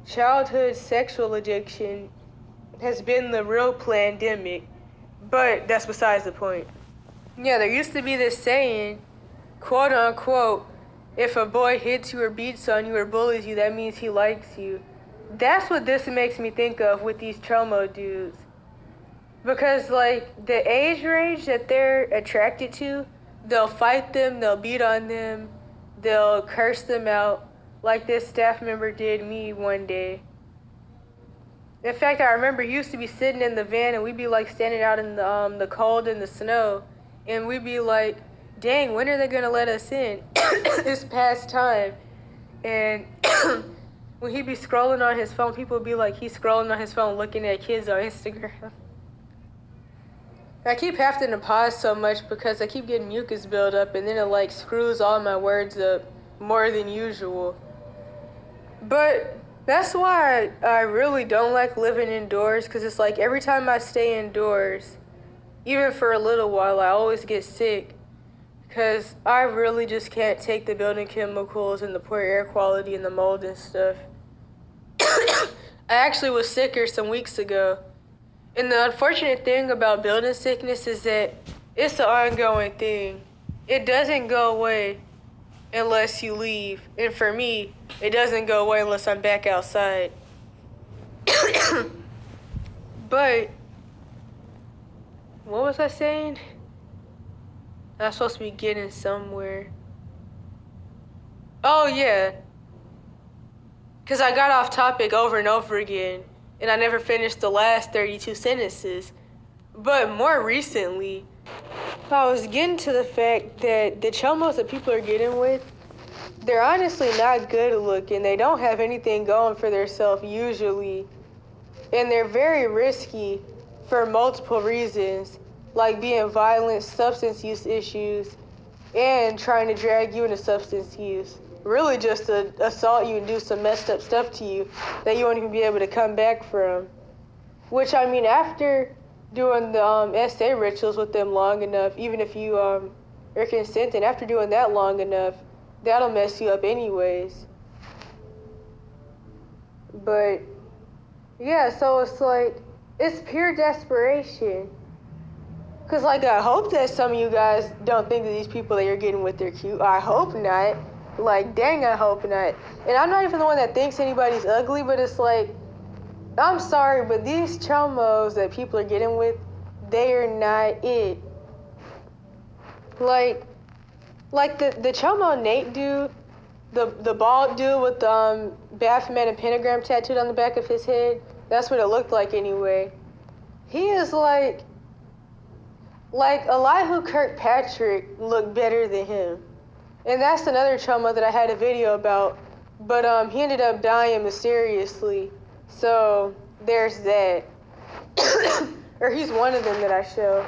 childhood sexual addiction has been the real pandemic, but that's besides the point. Yeah, there used to be this saying, quote unquote, if a boy hits you or beats on you or bullies you, that means he likes you. That's what this makes me think of with these trauma dudes. Because, like, the age range that they're attracted to, they'll fight them, they'll beat on them, they'll curse them out, like this staff member did me one day. In fact, I remember he used to be sitting in the van and we'd be, like, standing out in the cold and the snow, and we'd be like, dang, when are they gonna let us in? It's past time. And when he'd be scrolling on his phone, people would be like, he's scrolling on his phone looking at kids on Instagram. I keep having to pause so much because I keep getting mucus buildup, and then it like screws all my words up more than usual. But that's why I really don't like living indoors, because it's like every time I stay indoors, even for a little while, I always get sick. Because I really just can't take the building chemicals and the poor air quality and the mold and stuff. I actually was sicker some weeks ago. And the unfortunate thing about building sickness is that it's an ongoing thing. It doesn't go away unless you leave. And for me, it doesn't go away unless I'm back outside. But, what was I saying? I'm supposed to be getting somewhere. Oh, yeah. Because I got off topic over and over again, and I never finished the last 32 sentences. But more recently, I was getting to the fact that the chomos that people are getting with, they're honestly not good looking. They don't have anything going for themselves usually. And they're very risky for multiple reasons, like being violent, substance use issues, and trying to drag you into substance use. Really just to assault you and do some messed up stuff to you that you won't even be able to come back from. Which, I mean, after doing the SA rituals with them long enough, even if you are consenting, after doing that long enough, that'll mess you up anyways. But, yeah, so it's like, it's pure desperation. Because, like, I hope that some of you guys don't think that these people that you're getting with are cute. I hope not. Like, dang, I hope not. And I'm not even the one that thinks anybody's ugly, but it's like, I'm sorry, but these chomos that people are getting with, they are not it. Like the chomo Nate dude, the bald dude with the Baphomet and pentagram tattooed on the back of his head, that's what it looked like anyway. He is like Elihu Kirkpatrick looked better than him. And that's another chomo that I had a video about, but he ended up dying mysteriously. So there's that. Or he's one of them that I show.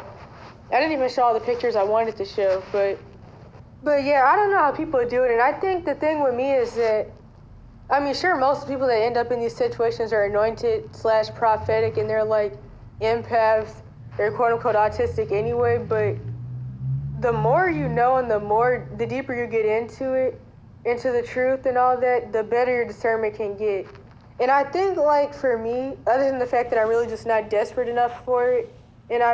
I didn't even show all the pictures I wanted to show, but yeah, I don't know how people do it. And I think the thing with me is that, I mean, sure, most people that end up in these situations are anointed/prophetic, and they're like empaths, they're quote unquote autistic anyway, but the more you know and the deeper you get into it, into the truth and all that, the better your discernment can get. And I think, like, for me, other than the fact that I'm really just not desperate enough for it, and I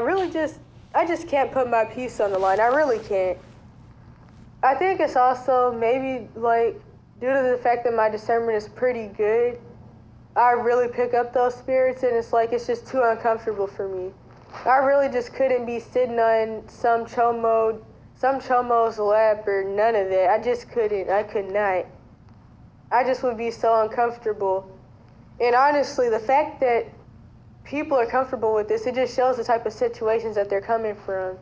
just can't put my piece on the line. I really can't. I think it's also maybe, like, due to the fact that my discernment is pretty good, I really pick up those spirits, and it's like it's just too uncomfortable for me. I really just couldn't be sitting on some chomo's lap or none of that. I just couldn't. I could not. I just would be so uncomfortable. And honestly, the fact that people are comfortable with this, it just shows the type of situations that they're coming from,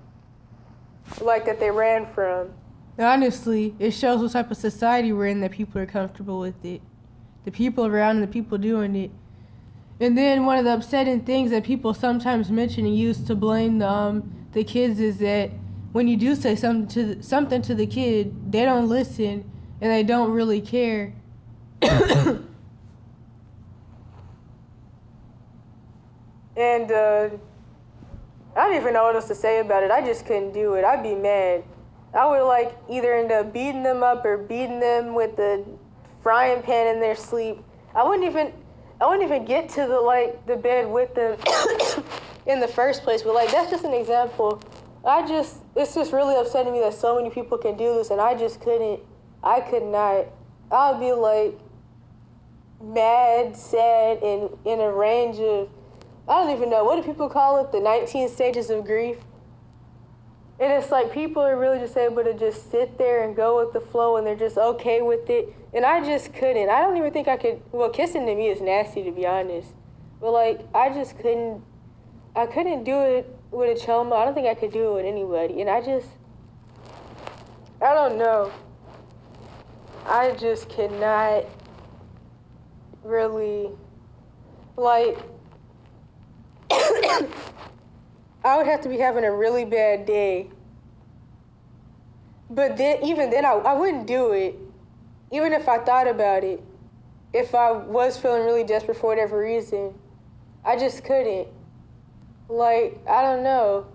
like that they ran from. Honestly, it shows what type of society we're in, that people are comfortable with it. The people around and the people doing it. And then one of the upsetting things that people sometimes mention and use to blame the kids is that when you do say something to the kid, they don't listen and they don't really care. And I don't even know what else to say about it. I just couldn't do it. I'd be mad. I would like either end up beating them up or beating them with the frying pan in their sleep. I wouldn't even get to the bed with them in the first place. But like, that's just an example. It's just really upsetting me that so many people can do this and I just couldn't. I could not. I'll be like mad, sad, and in a range of, I don't even know, what do people call it? The 19 stages of grief? And it's like people are really just able to just sit there and go with the flow and they're just okay with it. And I just couldn't. I don't even think I could, well, kissing to me is nasty, to be honest. But like, I just couldn't, I couldn't do it with a choma. I don't think I could do it with anybody. And I don't know. I just cannot really, like, I would have to be having a really bad day. But then, even then, I wouldn't do it. Even if I thought about it. If I was feeling really desperate for whatever reason. I just couldn't. Like, I don't know.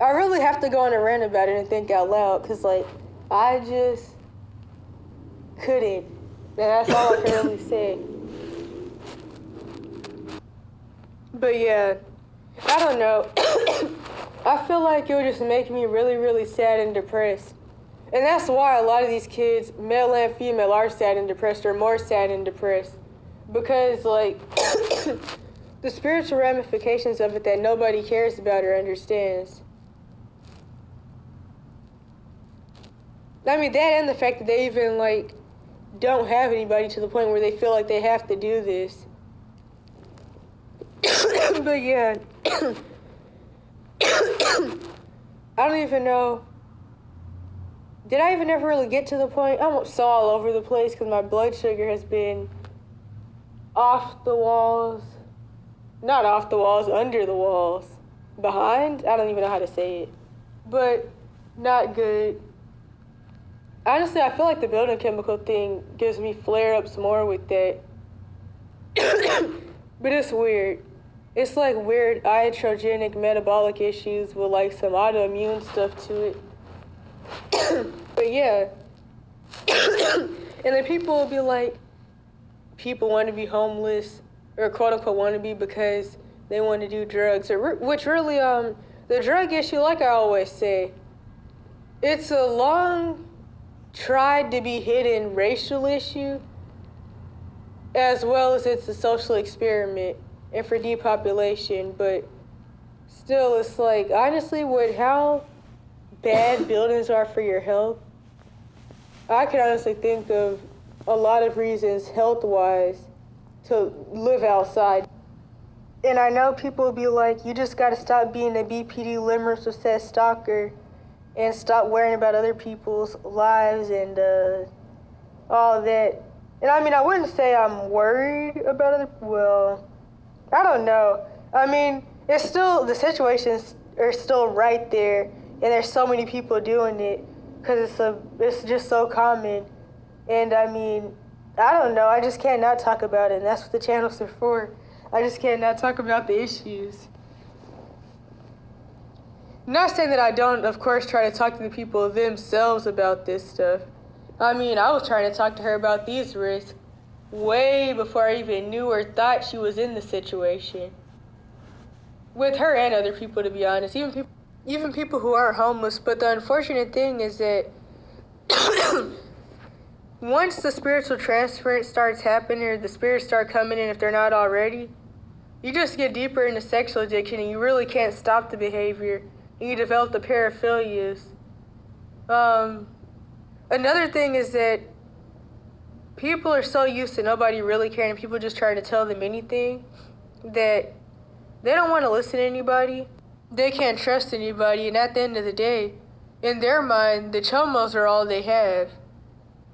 I really have to go on a rant about it and think out loud. Because, like, I just couldn't. And that's all I can really say. But yeah, I don't know. I feel like it would just make me really, really sad and depressed. And that's why a lot of these kids, male and female, are sad and depressed, or more sad and depressed. Because, like, the spiritual ramifications of it that nobody cares about or understands. I mean, that and the fact that they even, like, don't have anybody to the point where they feel like they have to do this. But yeah, I don't even know. Did I even ever really get to the point? I'm so all over the place because my blood sugar has been off the walls. Not off the walls, under the walls. Behind? I don't even know how to say it. But not good. Honestly, I feel like the building chemical thing gives me flare-ups more with that. But it's weird. It's like weird iatrogenic metabolic issues with like some autoimmune stuff to it. But yeah. And then people will be like, people want to be homeless or quote unquote want to be because they want to do drugs, or which really the drug issue, like I always say, it's a long tried to be hidden racial issue, as well as it's a social experiment and for depopulation. But still, it's like, honestly, with how bad buildings are for your health, I can honestly think of a lot of reasons health-wise to live outside. And I know people will be like, you just got to stop being a BPD limerence obsessed stalker and stop worrying about other people's lives and all that. And I mean, I wouldn't say I'm worried about other, well, I don't know. I mean, it's still, the situations are still right there, and there's so many people doing it because it's just so common. And I mean, I don't know, I just can't not talk about it, and that's what the channels are for. I just can't not talk about the issues. Not saying that I don't, of course, try to talk to the people themselves about this stuff. I mean, I was trying to talk to her about these risks way before I even knew or thought she was in the situation. With her and other people, to be honest. Even people who are homeless. But the unfortunate thing is that once the spiritual transference starts happening, or the spirits start coming in if they're not already, you just get deeper into sexual addiction and you really can't stop the behavior. And you develop the paraphilias. Another thing is that people are so used to nobody really caring and people just trying to tell them anything that they don't want to listen to anybody. They can't trust anybody, and at the end of the day, in their mind, the chomos are all they have.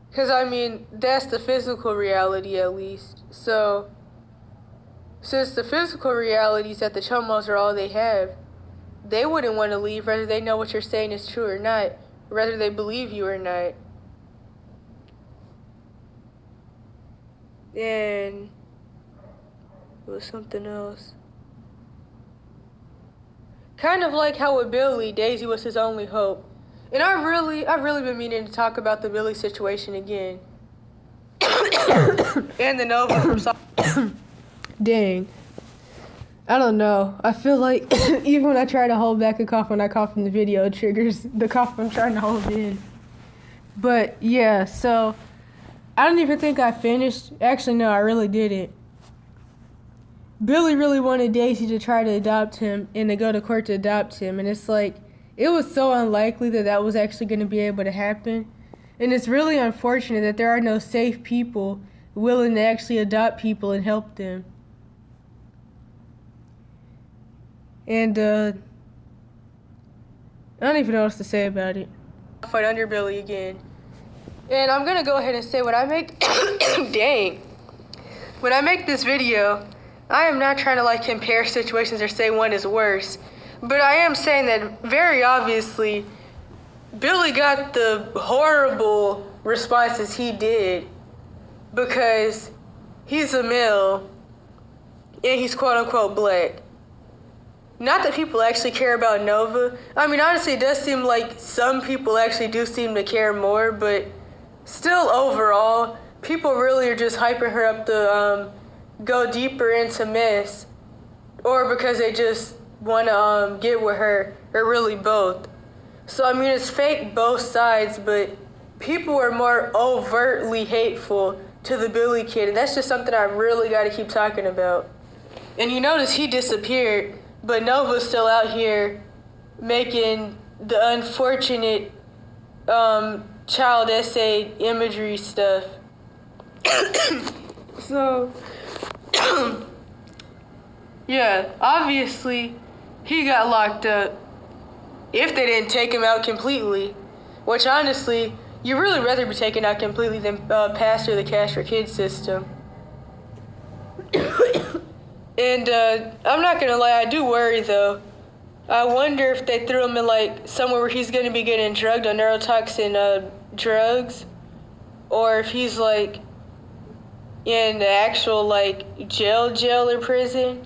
Because, I mean, that's the physical reality, at least. So, since the physical reality is that the chomos are all they have, they wouldn't want to leave, whether they know what you're saying is true or not, whether they believe you or not. And it was something else. Kind of like how with Billy, Daisy was his only hope. And I've really been meaning to talk about the Billy situation again. And the Nova from Dang. I don't know. I feel like even when I try to hold back a cough when I cough in the video, it triggers the cough I'm trying to hold in. But yeah, so I don't even think I finished. Actually, no, I really didn't. Billy really wanted Daisy to try to adopt him and to go to court to adopt him. And it's like, it was so unlikely that that was actually going to be able to happen. And it's really unfortunate that there are no safe people willing to actually adopt people and help them. And I don't even know what else to say about it. I'll fight under Billy again. And I'm going to go ahead and say when I make... Dang. When I make this video, I am not trying to like compare situations or say one is worse. But I am saying that very obviously, Billy got the horrible responses he did because he's a male and he's quote unquote black. Not that people actually care about Nova. I mean, honestly, it does seem like some people actually do seem to care more, but still overall, people really are just hyping her up to go deeper into mess, or because they just want to get with her, or really both. So, I mean, it's fake both sides, but people are more overtly hateful to the Billy kid, and that's just something I really got to keep talking about. And you notice he disappeared, but Nova's still out here making the unfortunate child essay imagery stuff. So, yeah, obviously, he got locked up. If they didn't take him out completely, which honestly, you'd really rather be taken out completely than pass through the Cash for Kids system. And I'm not gonna lie, I do worry though. I wonder if they threw him in like somewhere where he's gonna be getting drugged on neurotoxin drugs, or if he's like in the actual like jail or prison.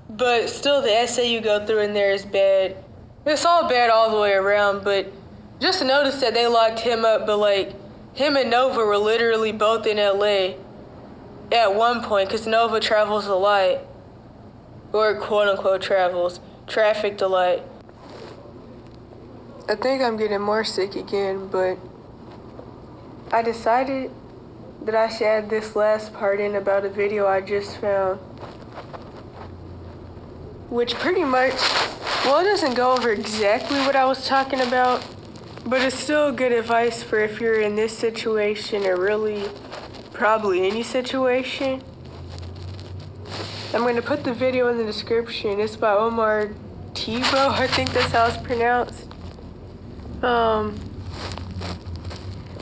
But still, the essay you go through in there is bad. It's all bad all the way around, but just notice that they locked him up, but like him and Nova were literally both in LA at one point, because Nova travels a lot, or quote unquote travels, trafficked a lot. I think I'm getting more sick again, but I decided that I should add this last part in about a video I just found, which pretty much, well, it doesn't go over exactly what I was talking about, but it's still good advice for if you're in this situation, or really probably any situation. I'm going to put the video in the description. It's by Omar thibeaux, I think that's how it's pronounced. And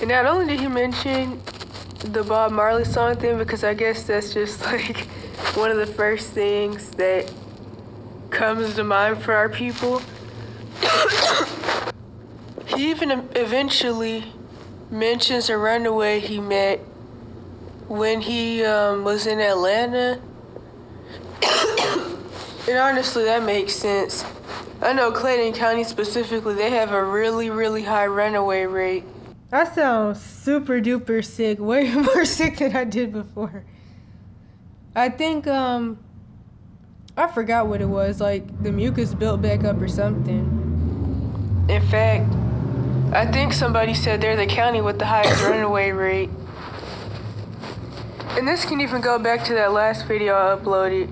not only did he mention the Bob Marley song thing, because I guess that's just like one of the first things that comes to mind for our people. He even eventually mentions a runaway he met when he was in Atlanta. And honestly, that makes sense. I know Clayton County specifically, they have a really, really high runaway rate. I sound super duper sick, way more sick than I did before. I think, I forgot what it was, like the mucus built back up or something. In fact, I think somebody said they're the county with the highest runaway rate. And this can even go back to that last video I uploaded.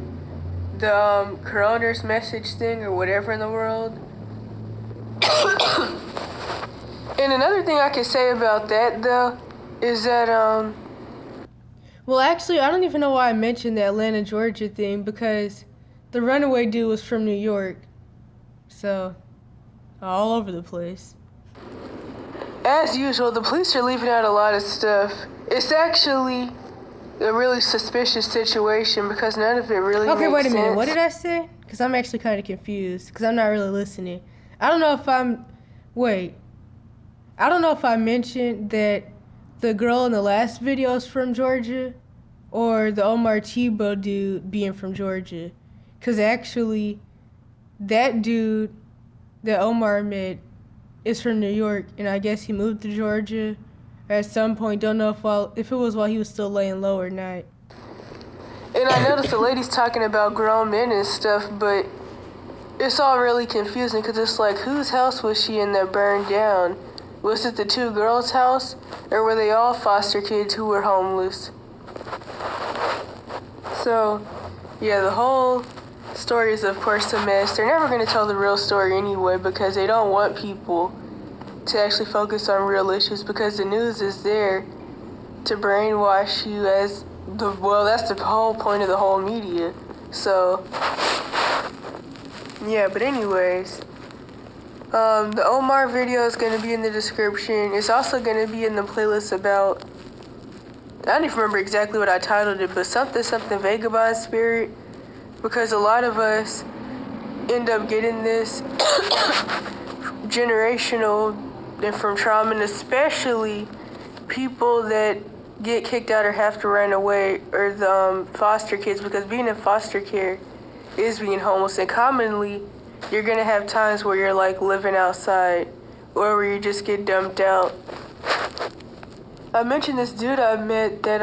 The coroner's message thing, or whatever in the world. And another thing I can say about that, though, is that Well, actually, I don't even know why I mentioned the Atlanta, Georgia thing, because the runaway dude was from New York. So, all over the place. As usual, the police are leaving out a lot of stuff. It's actually a really suspicious situation because none of it really makes sense. Okay, wait a minute. What did I say? Because I'm actually kind of confused because I'm not really listening. I don't know if I mentioned that the girl in the last video is from Georgia or the Omar thibeaux dude being from Georgia. Because actually, that dude that Omar met is from New York, and I guess he moved to Georgia at some point. Don't know if it was while he was still laying low or not. And I noticed the lady's talking about grown men and stuff, but it's all really confusing because it's like, whose house was she in that burned down? Was it the two girls' house, or were they all foster kids who were homeless? So, yeah, the whole story is, of course, a mess. They're never going to tell the real story anyway because they don't want people to actually focus on real issues because the news is there to brainwash you that's the whole point of the whole media. So, yeah, but anyways, the Omar video is going to be in the description. It's also going to be in the playlist about, I don't even remember exactly what I titled it, but something vagabond spirit, because a lot of us end up getting this generational and from trauma, and especially people that get kicked out or have to run away, or the foster kids, because being in foster care is being homeless, and commonly you're gonna have times where you're like living outside or where you just get dumped out. I mentioned this dude I met that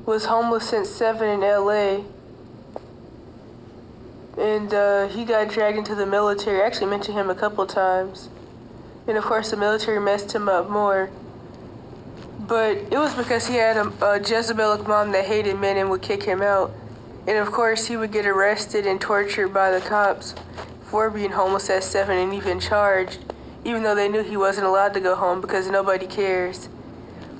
was homeless since 7 in LA, and he got dragged into the military. I actually mentioned him a couple times, and of course the military messed him up more. But it was because he had a Jezebelic mom that hated men and would kick him out. And of course he would get arrested and tortured by the cops for being homeless at 7 and even charged, even though they knew he wasn't allowed to go home because nobody cares.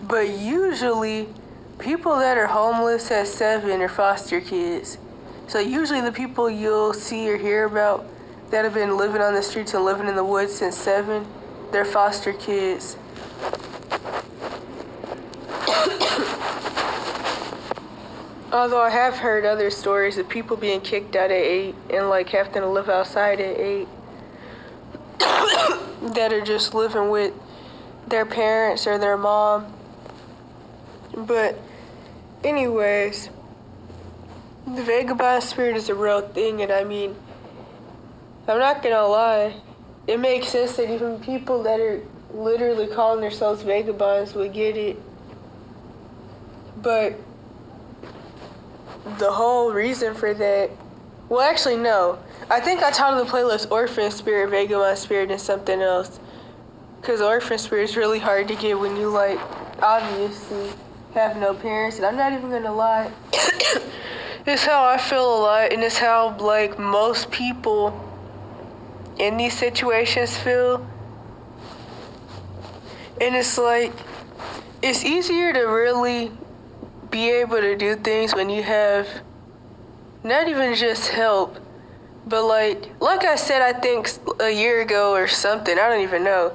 But usually people that are homeless at 7 are foster kids. So usually the people you'll see or hear about that have been living on the streets and living in the woods since 7, they're foster kids. Although I have heard other stories of people being kicked out at 8 and like having to live outside at 8 that are just living with their parents or their mom. But anyways, the vagabond spirit is a real thing, and I mean, I'm not gonna lie, it makes sense that even people that are literally calling themselves vagabonds would get it. But the whole reason for that, well, actually, no. I think I titled the playlist Orphan Spirit, Vagabond Spirit, and something else. Because Orphan Spirit is really hard to get when you, like, obviously have no parents. And I'm not even gonna lie. It's how I feel a lot, and it's how, like, most people in these situations feel. And it's like, it's easier to really be able to do things when you have not even just help, but like I said, I think a year ago or something, I don't even know,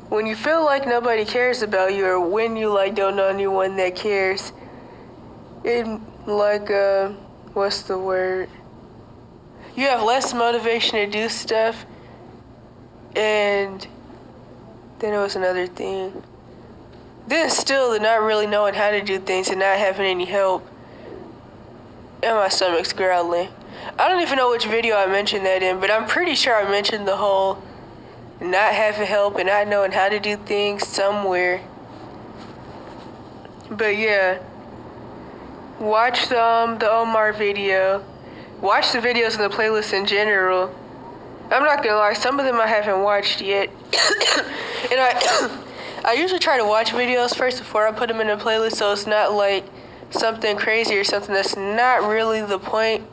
when you feel like nobody cares about you, or when you like don't know anyone that cares, it like what's the word, you have less motivation to do stuff. And then there was another thing. Then still, the not really knowing how to do things and not having any help. And my stomach's growling. I don't even know which video I mentioned that in, but I'm pretty sure I mentioned the whole not having help and not knowing how to do things somewhere. But yeah, watch the Omar video. Watch the videos in the playlist in general. I'm not gonna lie, some of them I haven't watched yet. And I usually try to watch videos first before I put them in a playlist, so it's not like something crazy or something that's not really the point.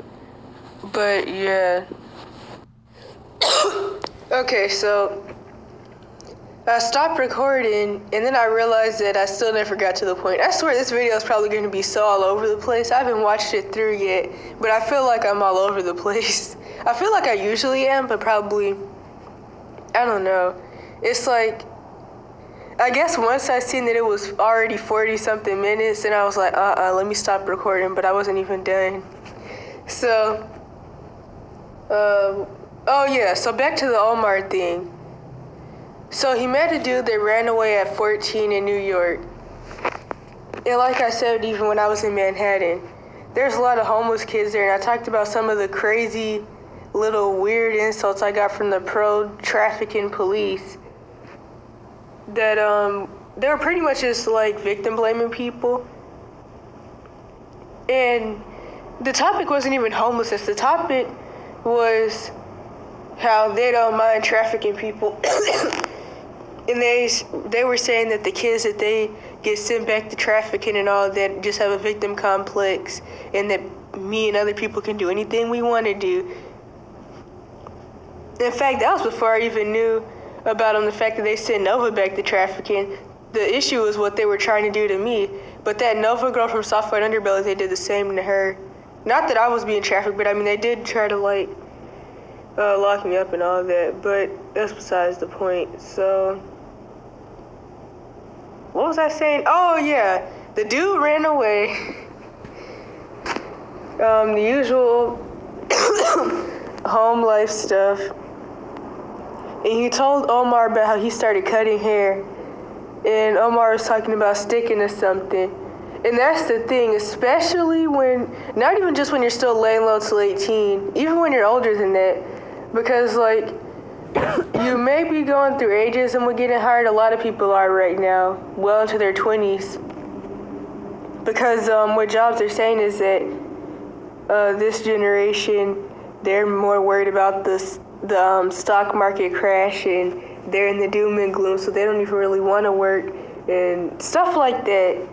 But yeah. Okay, so I stopped recording, and then I realized that I still never got to the point. I swear this video is probably going to be so all over the place. I haven't watched it through yet, but I feel like I'm all over the place. I feel like I usually am, but probably, I don't know. It's like, I guess once I seen that it was already 40-something minutes, and I was like, let me stop recording, but I wasn't even done. So, so back to the Omar thing. So he met a dude that ran away at 14 in New York. And like I said, even when I was in Manhattan, there's a lot of homeless kids there, and I talked about some of the crazy little weird insults I got from the pro-trafficking police that they were pretty much just like victim blaming people. And the topic wasn't even homelessness. The topic was how they don't mind trafficking people. And they were saying that the kids that they get sent back to trafficking and all that just have a victim complex, and that me and other people can do anything we want to do. In fact, that was before I even knew about them, the fact that they sent Nova back to trafficking. The issue was what they were trying to do to me. But that Nova girl from Soft White Underbelly, they did the same to her. Not that I was being trafficked, but I mean, they did try to lock me up and all that. But that's besides the point. So, what was I saying? Oh yeah, the dude ran away. The usual home life stuff. And he told Omar about how he started cutting hair. And Omar was talking about sticking to something. And that's the thing, especially when, not even just when you're still laying low till 18, even when you're older than that. Because, you may be going through ageism with getting hired. A lot of people are right now, well into their 20s. Because what jobs they're saying is that this generation, they're more worried about the stock market crash, and they're in the doom and gloom, so they don't even really want to work and stuff like that.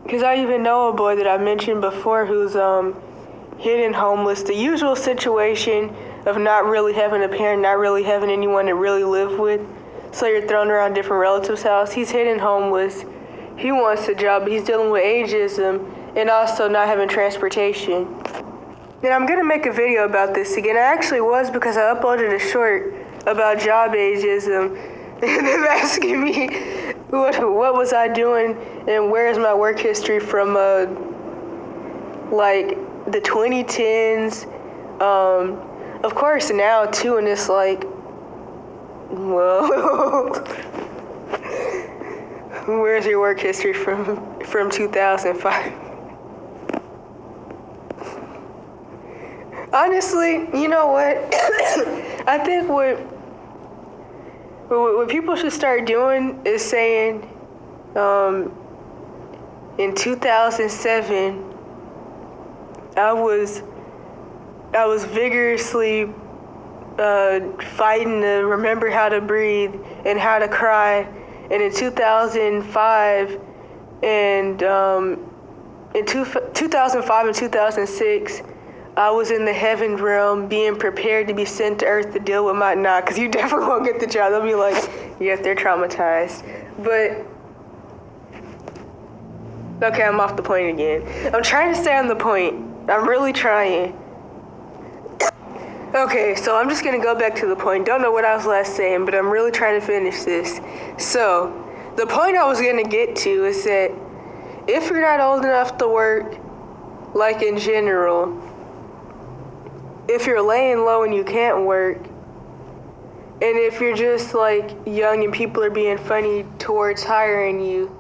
Because I even know a boy that I mentioned before who's hidden homeless. The usual situation of not really having a parent, not really having anyone to really live with, so you're thrown around different relatives' house. He's hidden homeless. He wants a job, but he's dealing with ageism and also not having transportation. And I'm gonna make a video about this again. I actually was, because I uploaded a short about job ageism, and they're asking me what was I doing and where's my work history from the 2010s. Of course now too, and it's like, well, where's your work history from 2005? Honestly, you know what? I think what people should start doing is saying, in 2007, I was vigorously fighting to remember how to breathe and how to cry, and in 2005 and in 2005 and 2006. I was in the heaven realm being prepared to be sent to earth to deal with my because you definitely won't get the job. They'll be like, yes, they're traumatized. But, okay, I'm off the point again. I'm trying to stay on the point. I'm really trying. Okay, so I'm just going to go back to the point. Don't know what I was last saying, but I'm really trying to finish this. So, the point I was going to get to is that if you're not old enough to work, like in general, if you're laying low and you can't work, and if you're just young and people are being funny towards hiring you,